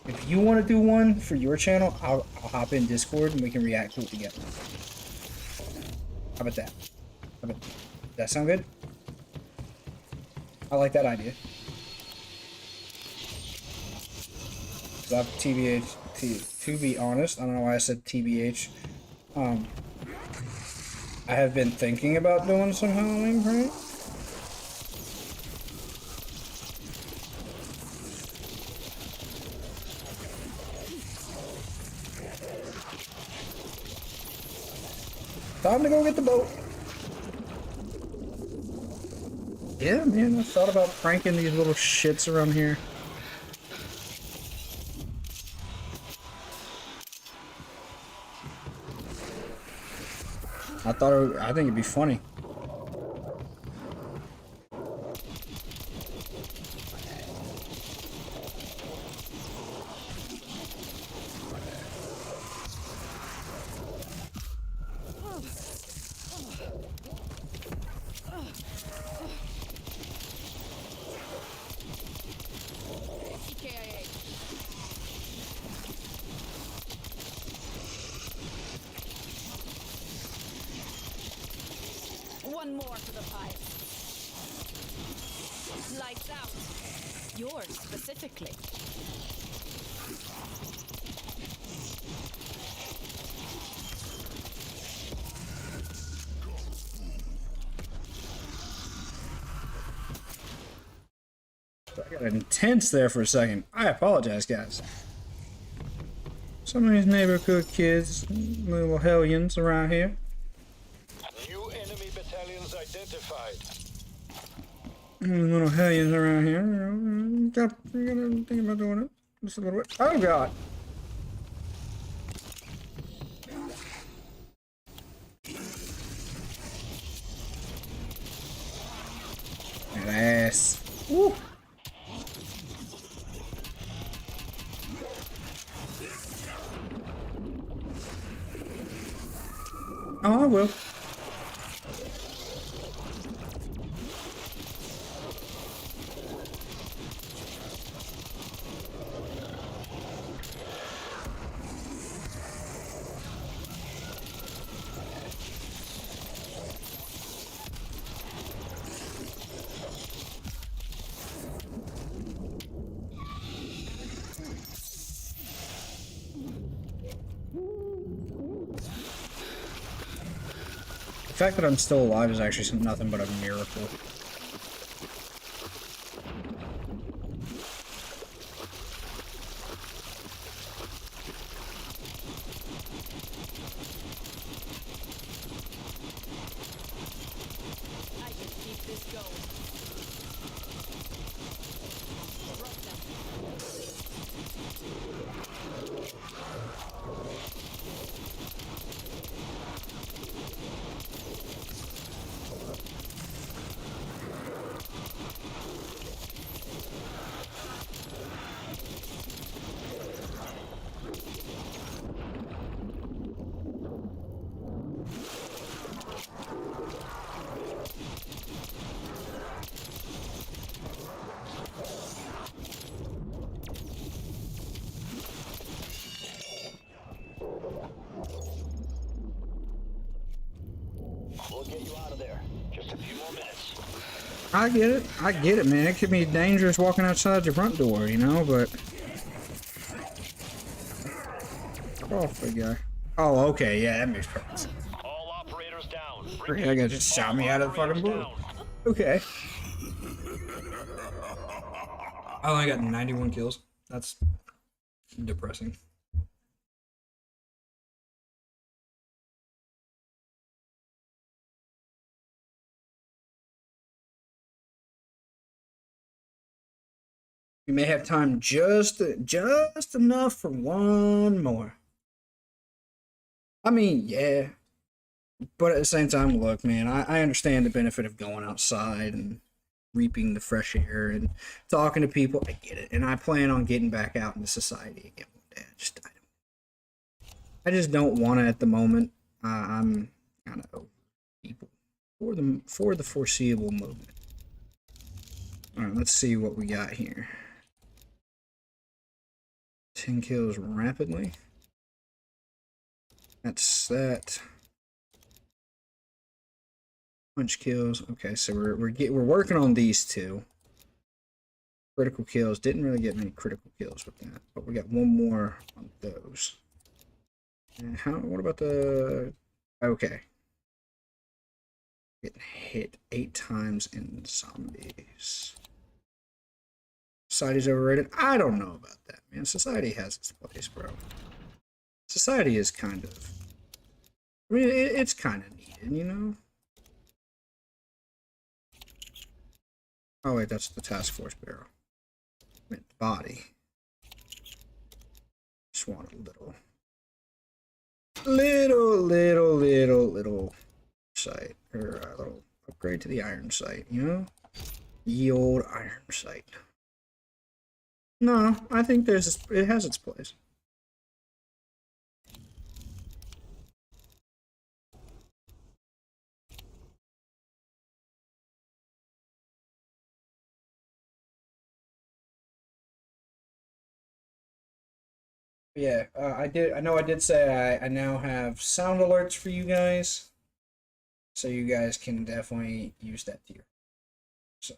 If you want to do one for your channel, I'll hop in Discord and we can react to it together. How about that? Does that sound good? I like that idea. Cause I've TBH, to be honest, I don't know why I said TBH. I have been thinking about doing some Halloween pranks. Time to go get the boat. Yeah, man, I thought about pranking these little shits around here. I think it'd be funny. CKIA. One more for the pipe. Lights out. Yours specifically. I got intense there for a second. I apologize, guys. Some of these neighborhood kids, little hellions around here. New enemy battalions identified. Little hellions around here. You gotta think about doing it. Just a little bit. Oh god. That ass. Woo. Oh, I will. The fact that I'm still alive is actually nothing but a miracle. I can keep this going. Drop them. I get it, man. It could be dangerous walking outside your front door, you know, but... Oh, big guy. Oh, okay, yeah, that makes perfect sense. All operators down. Okay, that guy just shot me out of the fucking blue. Okay. I only got 91 kills. That's depressing. We may have time just enough for one more. I mean, yeah. But at the same time, look, man, I understand the benefit of going outside and reaping the fresh air and talking to people. I get it. And I plan on getting back out into society again one day. I just don't want to at the moment. I'm kind of over people for the foreseeable moment. All right, let's see what we got here. 10 kills rapidly. That's that. Punch kills. Okay, so we're working on these two. Critical kills. Didn't really get many critical kills with that, but we got one more on those. And what about the... Okay. Getting hit 8 times in zombies. Society's overrated? I don't know about that, man. Society has its place, bro. Society is kind of... I mean, it's kind of needed, you know? Oh, wait, that's the task force barrel. I meant body. Just want a little sight. Or a little upgrade to the iron sight, you know? Ye old iron sight. No, I think it has its place. Yeah, I know I did say I now have sound alerts for you guys. So you guys can definitely use that tier. So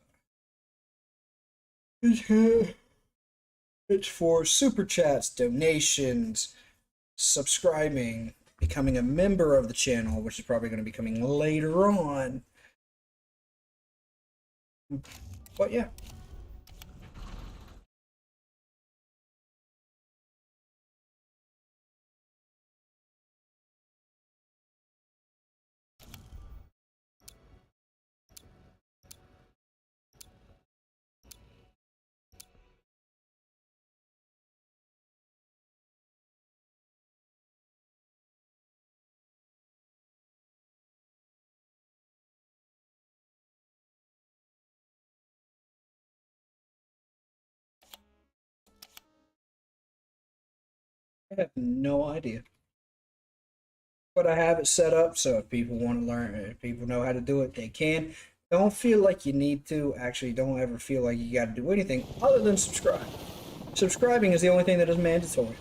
it's for super chats, donations, subscribing, becoming a member of the channel, which is probably going to be coming later on. But yeah. I have no idea. But I have it set up so if people want to learn, if people know how to do it, they can. Don't feel like you need to. Actually, don't ever feel like you got to do anything other than subscribe. Subscribing is the only thing that is mandatory.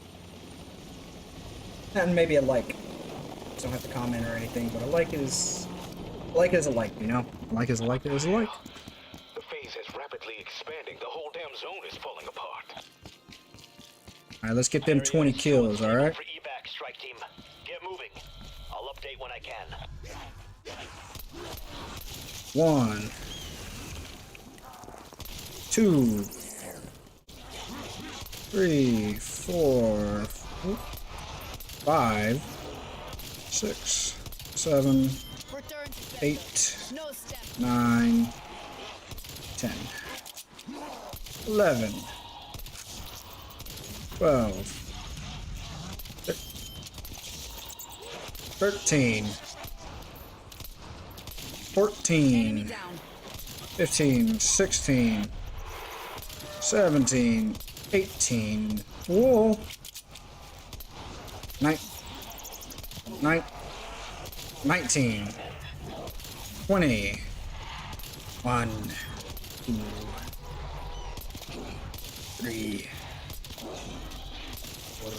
And maybe a like. Don't have to comment or anything, but a like is a like, you know? A like is a like is a like. The phase is rapidly expanding. The whole damn zone is falling apart. Alright, let's get them 20 kills, alright? For evac, strike team. Get moving. I'll update when I can. 1, 2, 3, 4, 5, 6, 7, 8, 9, 10, 11, 12, 13, 14, 15, 16, 17, 18, whoa, 19, 20, 1, 2, 3, 4,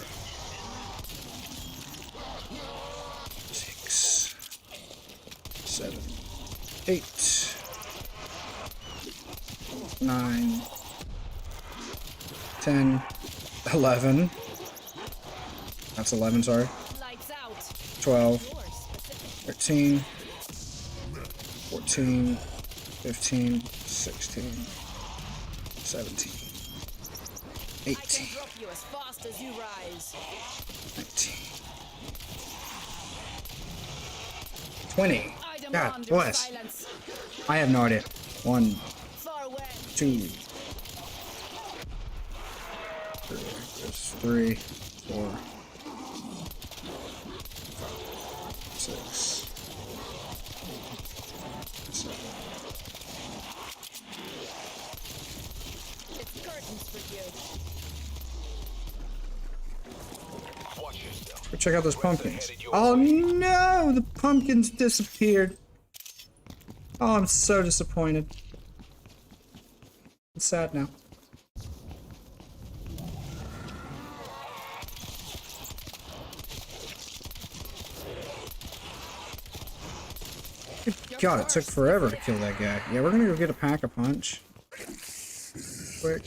6, 7, 8, 9, 10, 11. That's 11, sorry. Lights out. 12, Yours. Specific. 13, 14, 15, 16, 17, I 18, can drop you as fast as you rise. 19, 20. I demand God your bless. silence. I have no idea. 1, Far away. 2, 3, 4, 6, 7. It's curtains for you. Watch yourself. Go check out those pumpkins. Oh no! The pumpkins disappeared. Oh, I'm so disappointed. I'm sad now. Good God, it took forever to kill that guy. Yeah, we're gonna go get a pack-a-punch. Quick.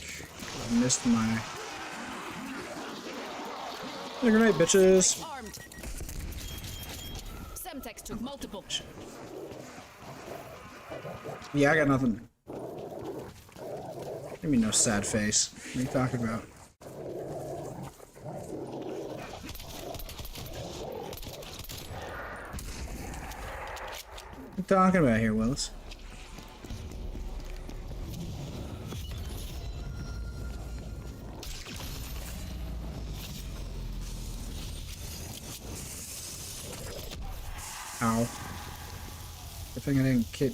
I missed my... Good night, bitches. Armed. Semtex took multiple. Yeah, I got nothing. Give me no sad face. What are you talking about? What are you talking about here, Willis? Ow. Good thing I didn't kick.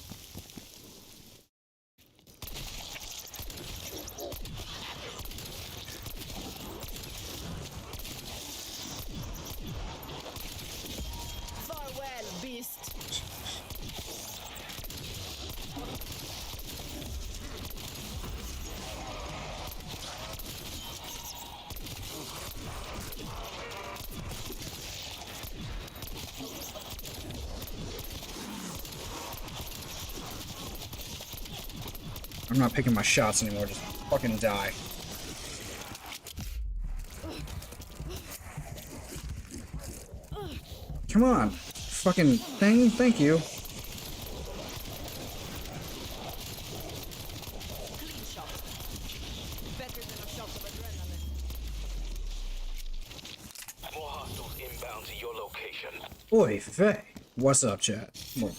Farewell, beast. I'm not picking my shots anymore, just fucking die. Come on. Fucking thing, thank you. Clean shot. Better than a shot of adrenaline. More hostiles inbound to your location. Oy vey. What's up, chat? What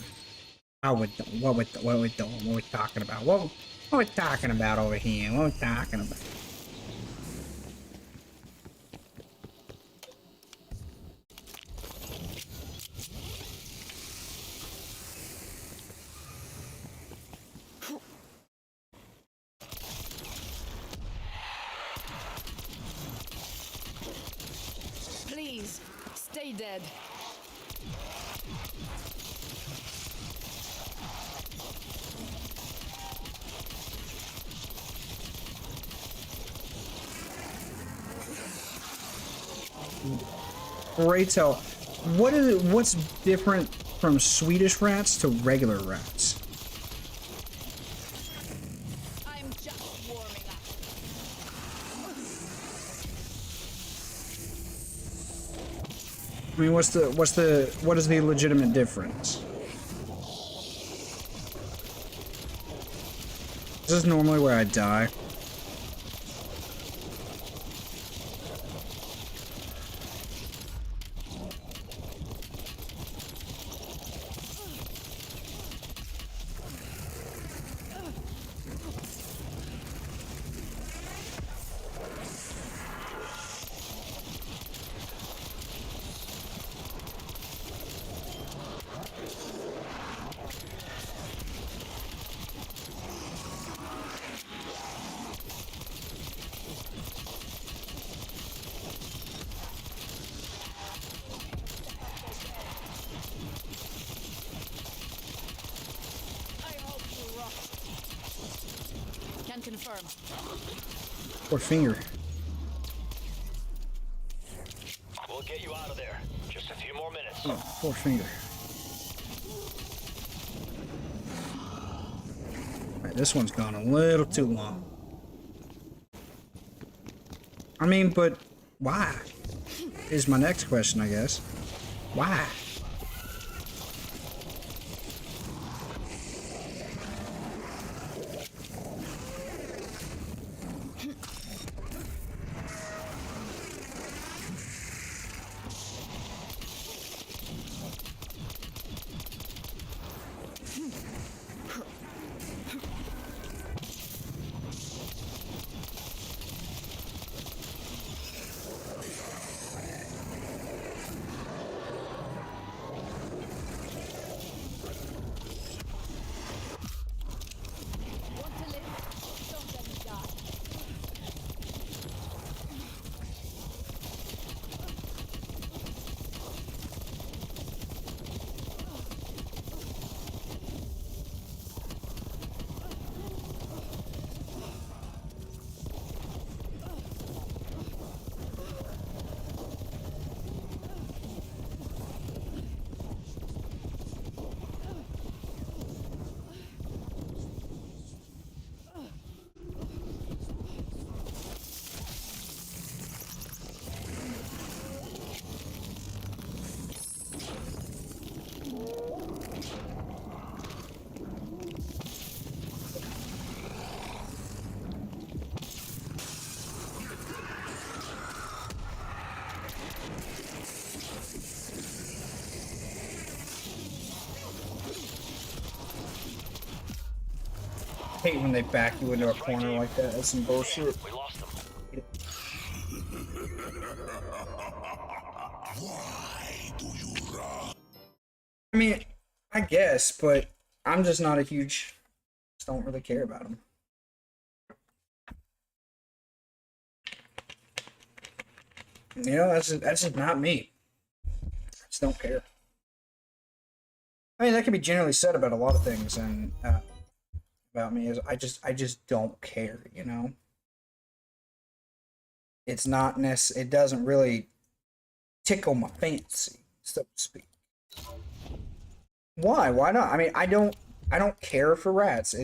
we doing? What we doing? What we talking about? What we talking about over here? What we talking about? Please, stay dead. Great tell. What is it? What's different from Swedish rats to regular rats? I'm just warming up. I mean, what is the legitimate difference? This is normally where I die. I hope you rock. Can confirm. Poor finger. We'll get you out of there. Just a few more minutes. Oh, poor finger. Right, This one's gone a little too long. I mean, but why? Is my next question, I guess. Why? Want to live? Don't let me die. I hate when they back you into a corner like that. That's some bullshit. We lost them. I mean, I guess, but I'm just not a huge. Just don't really care about them. You know, that's just not me. I just don't care. I mean, that can be generally said about a lot of things, and about me is I just don't care. You know, it's not it doesn't really tickle my fancy, so to speak. Why? Why not? I mean, I don't care for rats.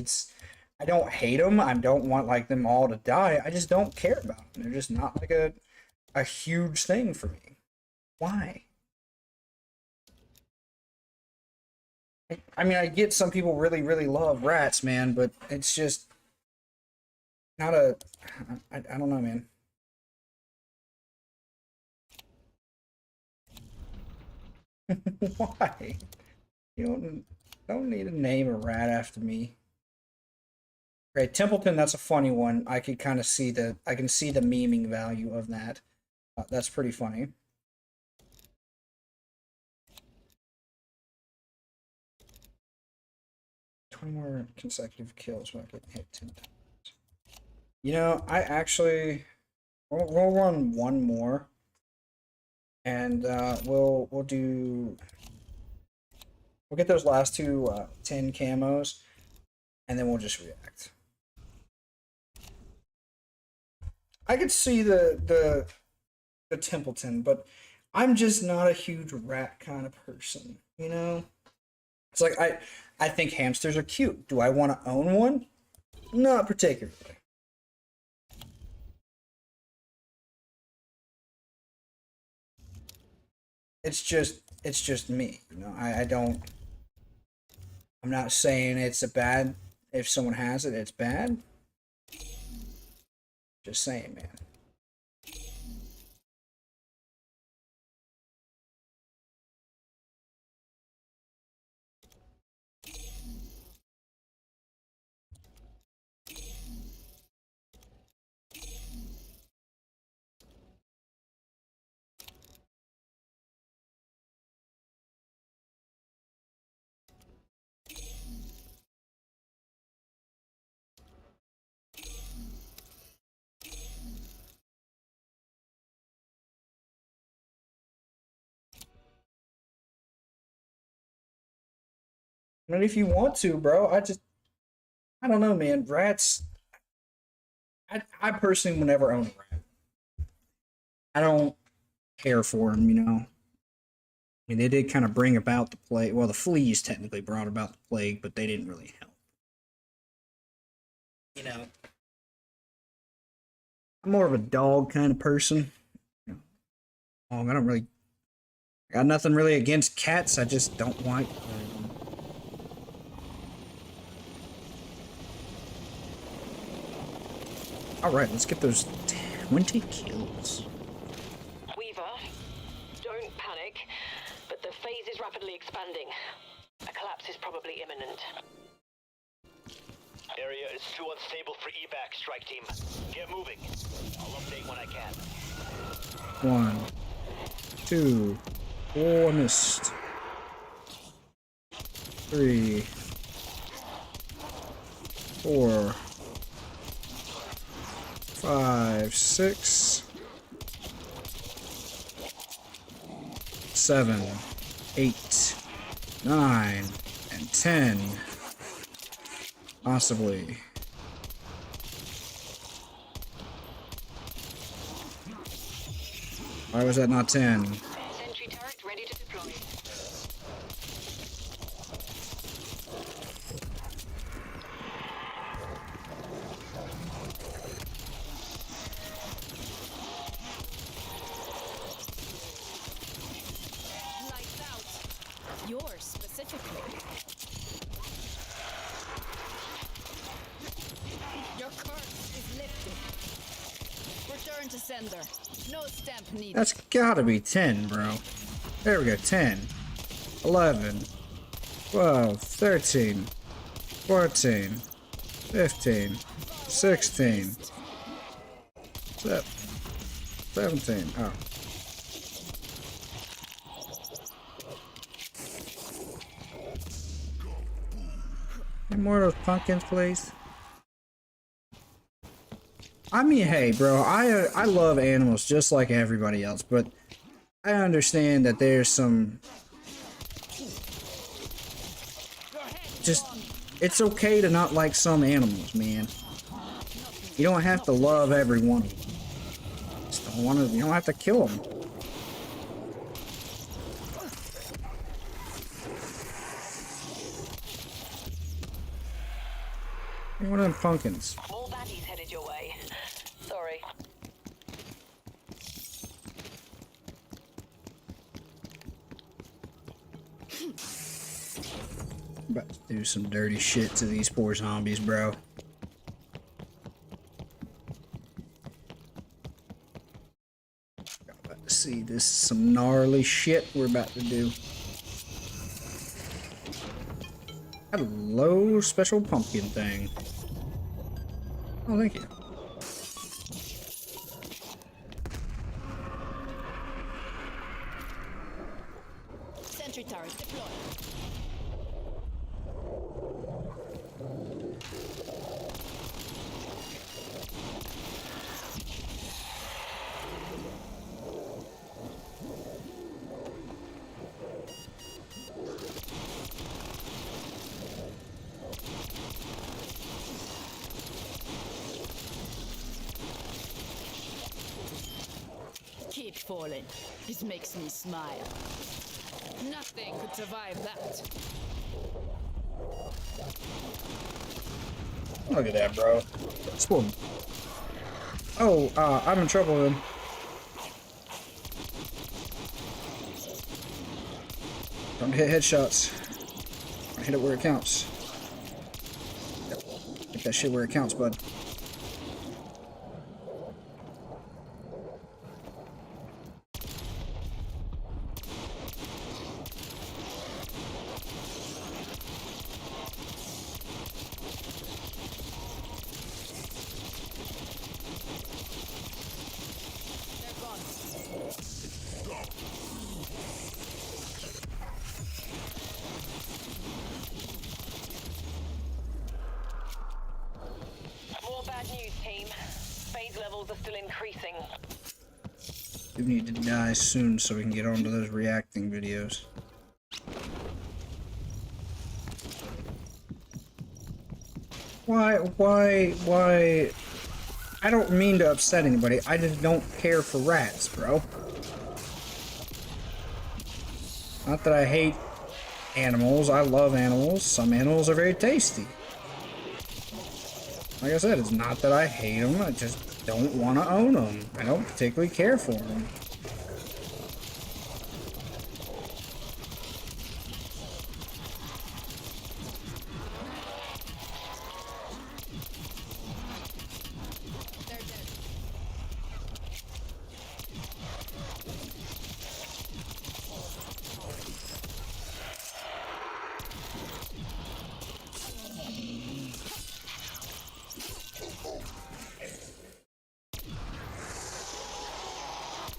I don't hate them. I don't want like them all to die. I just don't care about them. They're just not like a huge thing for me. Why? I mean, I get some people really, really love rats, man, but it's just not a. I don't know, man. Why? You don't need to name a rat after me. Right, Templeton, that's a funny one. I can kind of see the memeing value of that. That's pretty funny. More consecutive kills when I get hit 10 times. You know, I actually we'll run one more, and we'll get those last two 10 camos, and then we'll just react. I could see the Templeton, but I'm just not a huge rat kind of person, you know? It's like I think hamsters are cute. Do I want to own one? Not particularly. It's just me, you know. I don't. I'm not saying it's a bad. If someone has it, it's bad. Just saying, man. I mean, if you want to, bro, I don't know, man. Rats. I personally will never own a rat. I don't care for them, you know. I mean, they did kind of bring about the plague. Well, the fleas technically brought about the plague, but they didn't really help. you know, I'm more of a dog kind of person. I don't really got nothing really against cats. I just don't like. All right, let's get those 20 kills. Weaver, don't panic, but the phase is rapidly expanding. A collapse is probably imminent. Area is too unstable for evac, strike team. Get moving. I'll update when I can. 1, 2, 4 missed. 3, 4, 5, 6, 7, 8, 9, and 10. Possibly. Why was that not 10? Sentry turret ready to deploy. Lights out. Yours specifically. Your curse is lifted. Return to sender. No stamp needed. That's gotta be 10, bro. There we go, 10, 11, 12, 13, 14, 15, 16, 17. Oh. Any more of those pumpkins, please? I mean, hey, bro, I love animals just like everybody else, but I understand that there's some just it's okay to not like some animals, man. You don't have to love every one of them. Just don't want to. You don't have to kill them. One of them pumpkins. More baddies headed your way. Sorry. About to do some dirty shit to these poor zombies, bro. About to see this is some gnarly shit we're about to do. Hello, special pumpkin thing. Oh, thank you. Sentry turret deployed. Keep falling. This makes me smile. Nothing could survive that. Look at that, bro. Spoon. Oh, I'm in trouble then. Don't hit headshots. Hit it where it counts. Hit that shit where it counts, bud. They're gone. More bad news, team. Phase levels are still increasing. You need to die soon so we can get onto those reacting videos. Why? I don't mean to upset anybody. I just don't care for rats, bro. Not that I hate animals. I love animals. Some animals are very tasty. Like I said, it's not that I hate them, I just don't want to own them. I don't particularly care for them.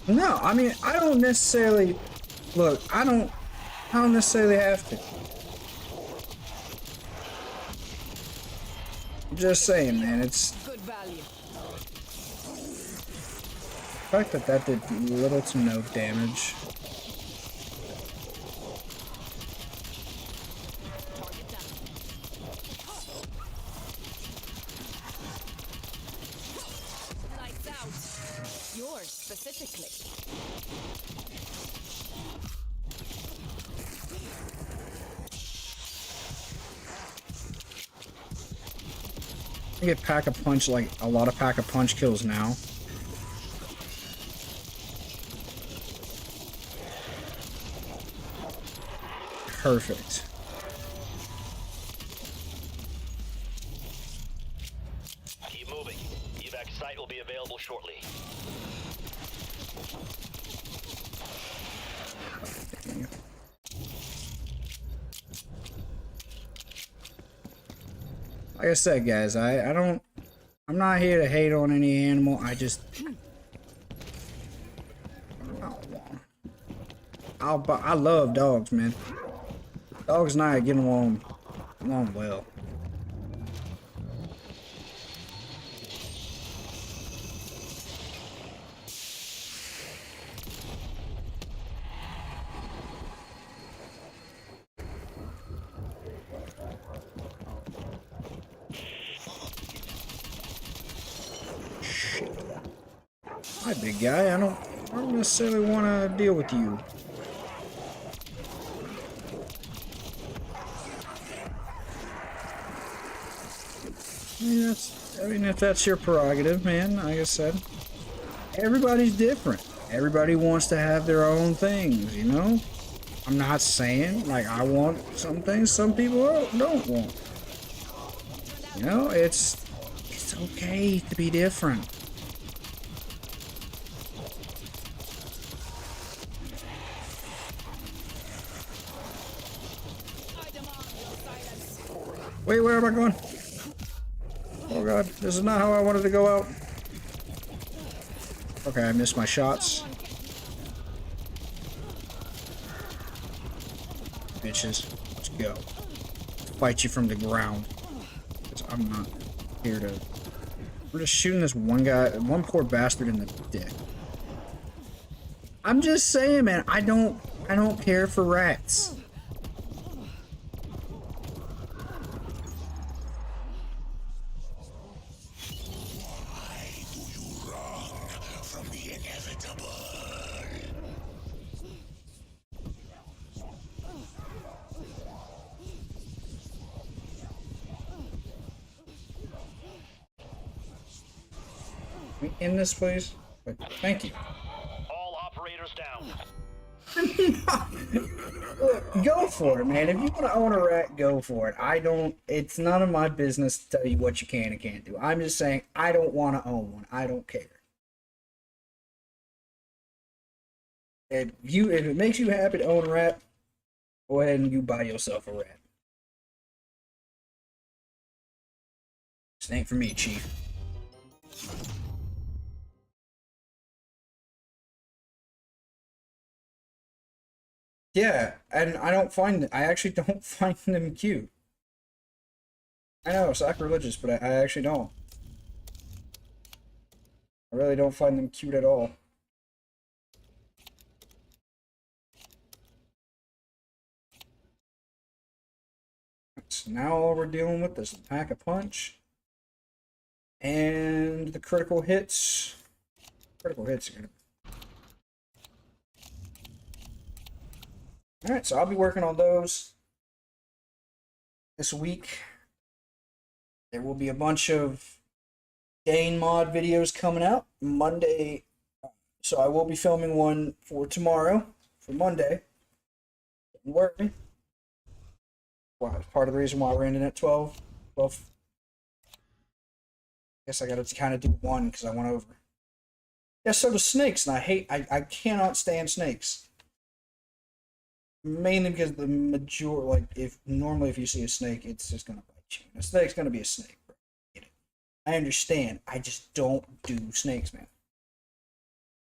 No, I mean, I don't necessarily, look, I don't necessarily have to. I'm just saying, man, it's Good value. the fact that that did little to no damage. Target down. Lights out. Yours specifically. I get pack a punch, like a lot of pack a punch kills now. Perfect. Keep moving. Evac site will be available shortly. Like I said, guys, I'm not here to hate on any animal. I don't want. I love dogs, man. Dogs and I get along well. Hi, big guy. I don't necessarily want to deal with you. I mean, if that's your prerogative, man, like I said, everybody's different. Everybody wants to have their own things, you know? I'm not saying, like, I want some things some people don't want. You know, it's okay to be different. I demand your silence. Wait, where am I going? Oh god, this is not how I wanted to go out. Okay, I missed my shots. Bitches, let's go. Fight you from the ground. 'Cause I'm not here to... We're just shooting this one guy, one poor bastard in the dick. I'm just saying, man, I don't care for rats. Can we end this, please? Wait, thank you. All operators down. Look, go for it, man. If you want to own a rat, go for it. It's none of my business to tell you what you can and can't do. I'm just saying, I don't want to own one. I don't care. If it makes you happy to own a rat, go ahead and you buy yourself a rat. This ain't for me, Chief. Yeah, and I actually don't find them cute. I know, sacrilegious, but I actually don't. I really don't find them cute at all. So now all we're dealing with is the pack a punch. And the critical hits. Critical hits are gonna... Alright, so I'll be working on those this week. There will be a bunch of Dane mod videos coming out Monday. So I will be filming one for tomorrow, for Monday. Don't worry. Well, it's part of the reason why we're ending at 12. I guess I gotta kind of do one because I went over. Yeah, so do snakes, and I cannot stand snakes. Mainly because the if you see a snake, it's just gonna bite you. A snake's gonna be a snake, bro. Get it. I understand. I just don't do snakes, man.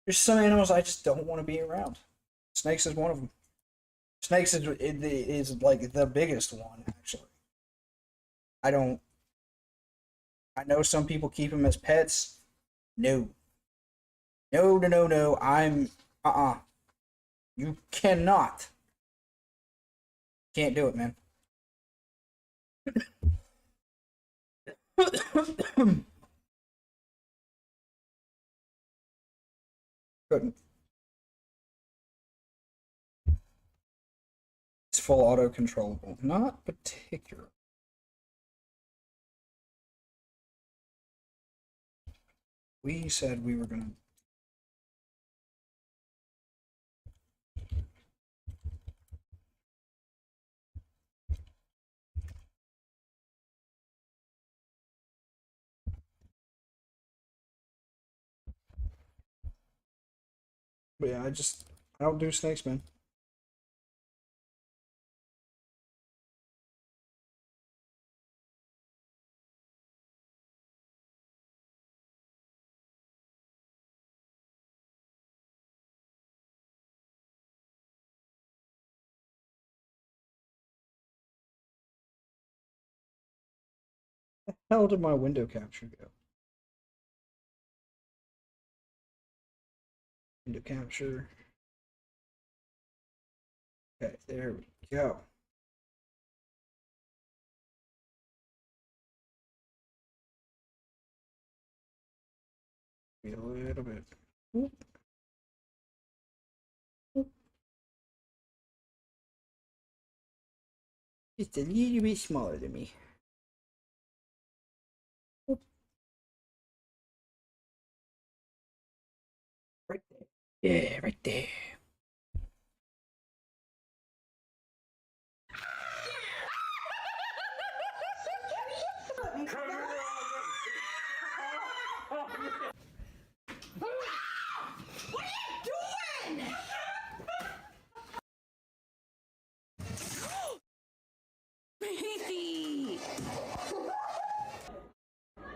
There's some animals I just don't want to be around. Snakes is one of them. Snakes is like the biggest one, actually. I know some people keep them as pets. No. No. You cannot. Can't do it, man. Couldn't. It's full auto controllable. Not particular. We said we were gonna. But yeah, I don't do snakes, man. How did my window capture go? Window capture. Okay, there we go. A little bit. Whoop. Whoop. Just a little bit smaller than me. Whoop. Right there. Yeah, right there.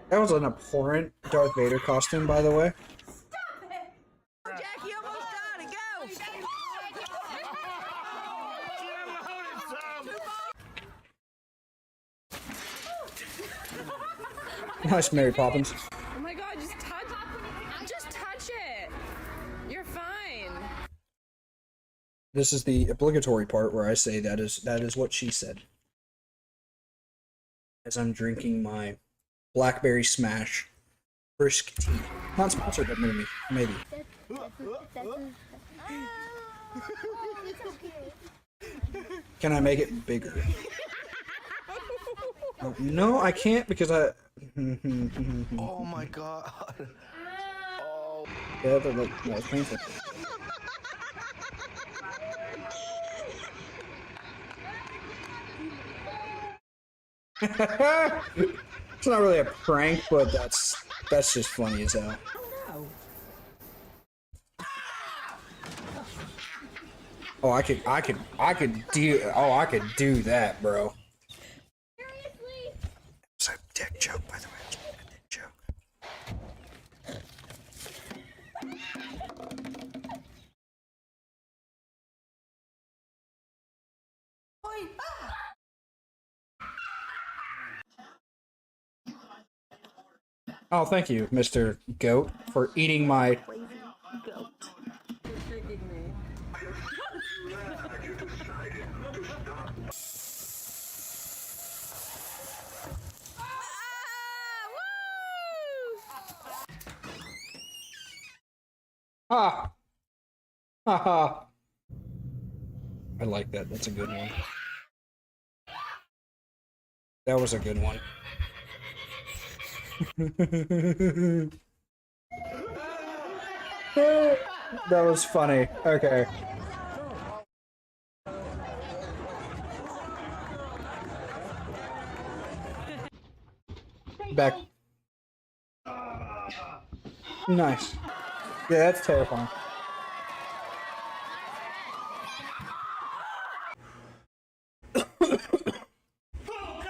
That was an abhorrent Darth Vader costume, by the way. Jackie, almost done. Go! Nice, Mary Poppins. Oh my god, just touch it. You're fine. This is the obligatory part where I say that is what she said. As I'm drinking my Blackberry Smash brisk tea. Not sponsored, but maybe. Can I make it bigger? Oh, no, I can't because I. Oh my god. Oh. Yeah, that was painful. It's not really a prank, but that's just funny as hell. Oh, I could do that, bro. Seriously? It's a dick joke, by the way. It's a dick joke. Oh, thank you, Mr. Goat, for eating my. Ha! Ha ha! I like that. That's a good one. That was a good one. That was funny. Okay. Back. Nice. Yeah, that's terrifying.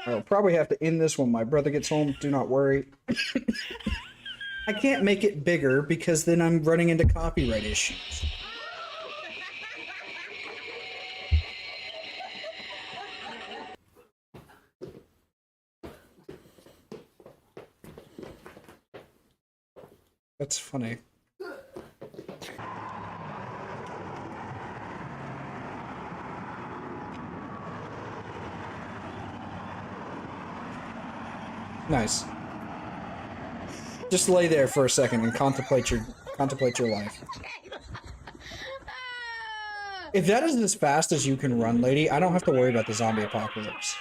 I'll probably have to end this when my brother gets home. Do not worry. I can't make it bigger because then I'm running into copyright issues. That's funny. Nice. Just lay there for a second and contemplate your life. If that is as fast as you can run, lady, I don't have to worry about the zombie apocalypse.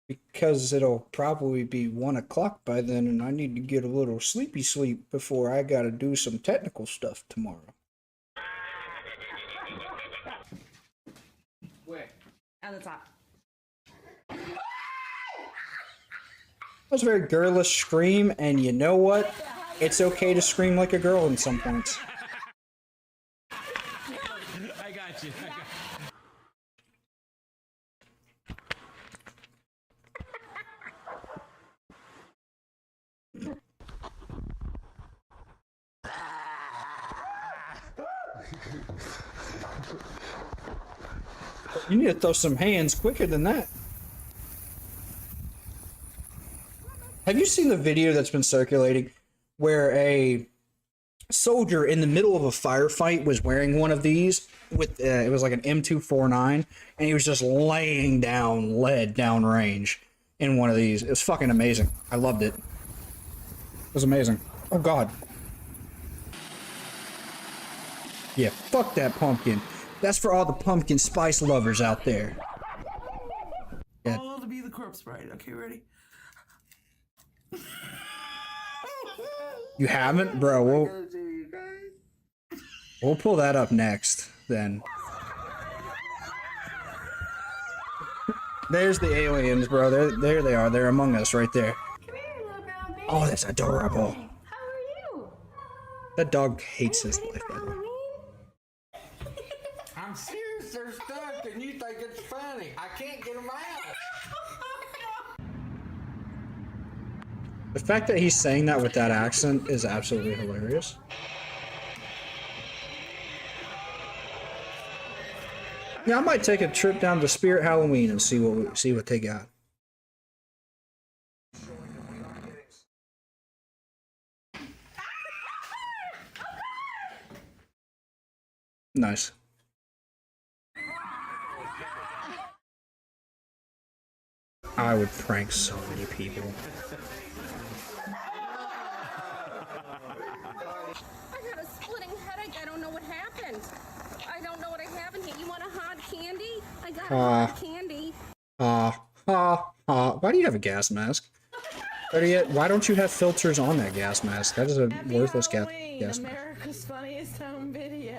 Because it'll probably be 1 o'clock by then, and I need to get a little sleepy sleep before I gotta do some technical stuff tomorrow. Where? At the top. That was a very girlish scream, and you know what? It's okay to scream like a girl in some points. I got you. You need to throw some hands quicker than that. Have you seen the video that's been circulating where a soldier in the middle of a firefight was wearing one of these with it was like an M249, and he was just laying down lead downrange in one of these? It was fucking amazing. I loved it. It was amazing. Oh god. Yeah, fuck that pumpkin. That's for all the pumpkin spice lovers out there. Yeah. All to be the corpse bride. Okay, ready? You haven't? Bro, we'll pull that up next, then. There's the aliens, bro. There they are. They're among us right there. Come here, little girl, baby. Oh, that's adorable. How are you? That dog hates his life, by the way. I'm serious, they're stuck and you think it's funny. I can't get them out. The fact that he's saying that with that accent is absolutely hilarious. Yeah, I might take a trip down to Spirit Halloween and see what they got. Nice. I would prank so many people. I got a splitting headache. I don't know what happened. I don't know what I have in here. You want a hard candy? I got a hard candy. Why do you have a gas mask? Better yet, why don't you have filters on that gas mask? That is a worthless gas mask. America's Funniest Home Video.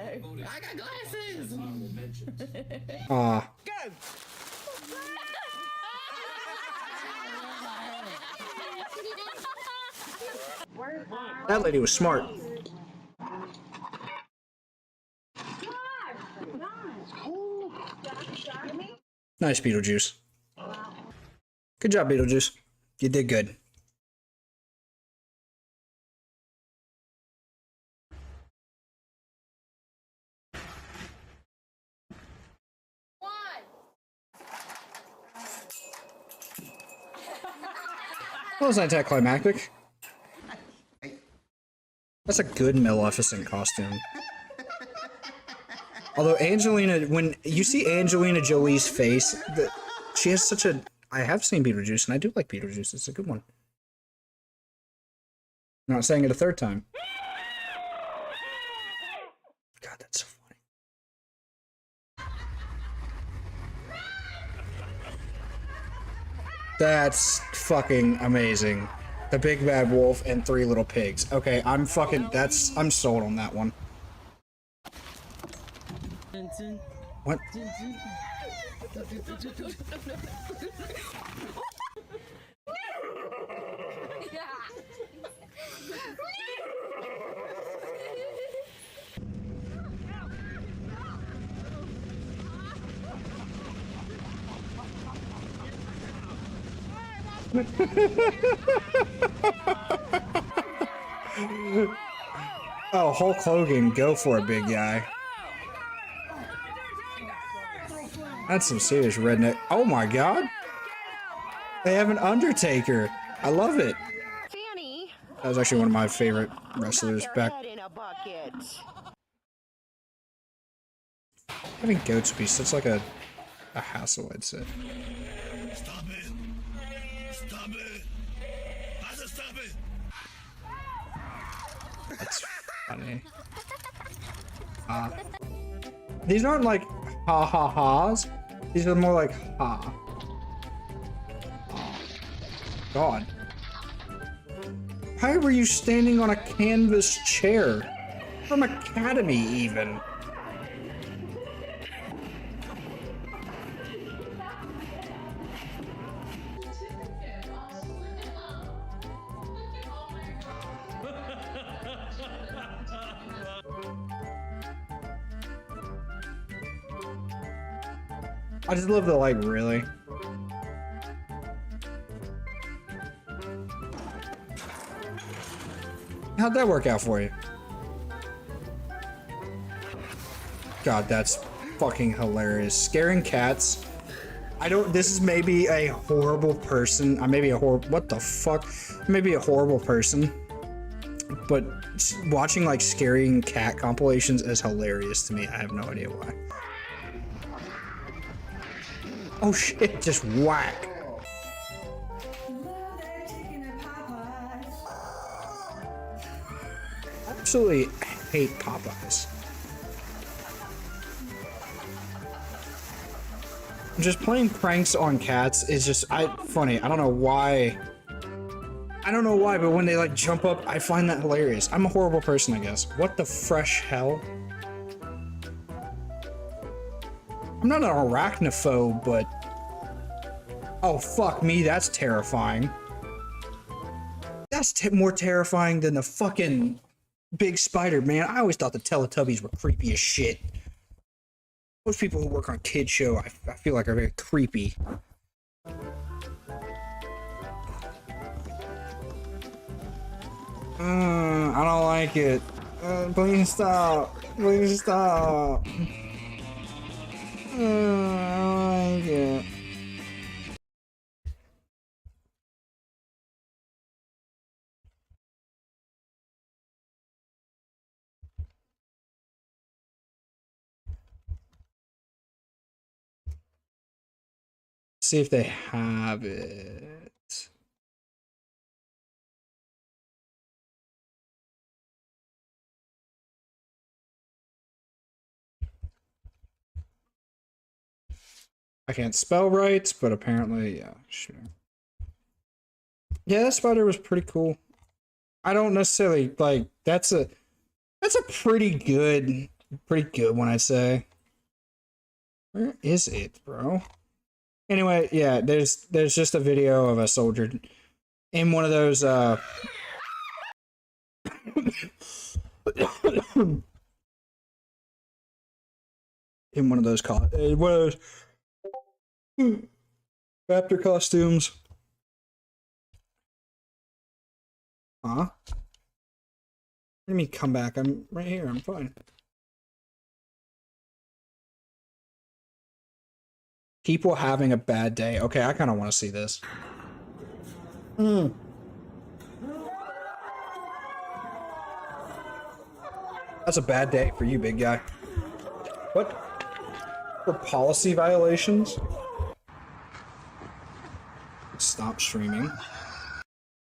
I got glasses. Go! That lady was smart. Nice, Beetlejuice. Good job, Beetlejuice. You did good. That was anticlimactic. That's a good Maleficent costume. Although Angelina, when you see Angelina Jolie's face, she has such a... I have seen Beetlejuice, and I do like Beetlejuice. It's a good one. I'm not saying it a third time. God, that's so funny. That's fucking amazing. The big bad wolf and 3 little pigs. Okay, I'm sold on that one. What? Oh, Hulk Hogan, go for it, big guy. That's some serious redneck. Oh my god. They have an Undertaker. I love it. That was actually one of my favorite wrestlers back. Having goats would be such like a hassle, I'd say. Stop it! Stop it! I said stop it! That's funny. These aren't like ha ha ha's. These are more like ha. God. Why were you standing on a canvas chair? From Academy, even. I just love the like, really. How'd that work out for you? God, that's fucking hilarious. Scaring cats. This is maybe a horrible person. I may be a what the fuck? Maybe a horrible person. But watching like scaring cat compilations is hilarious to me. I have no idea why. Oh shit, just whack. I absolutely hate Popeyes. Just playing pranks on cats is just funny. I don't know why. But when they like jump up, I find that hilarious. I'm a horrible person, I guess. What the fresh hell? I'm not an arachnophobe, but... Oh, fuck me, that's terrifying. That's more terrifying than the fucking big spider, man. I always thought the Teletubbies were creepy as shit. Most people who work on kids show, I feel like, are very creepy. I don't like it. Please stop. Please stop. I don't like it. See if they have it. I can't spell right, but apparently, yeah, sure. Yeah, that spider was pretty cool. I don't necessarily like that's a pretty good one, I'd say. Where is it, bro? Anyway, yeah, there's just a video of a soldier in one of those in one of those Raptor costumes. Huh? Let me come back. I'm right here. I'm fine. People having a bad day. Okay, I kind of want to see this. That's a bad day for you, big guy. What? For policy violations? Stop streaming.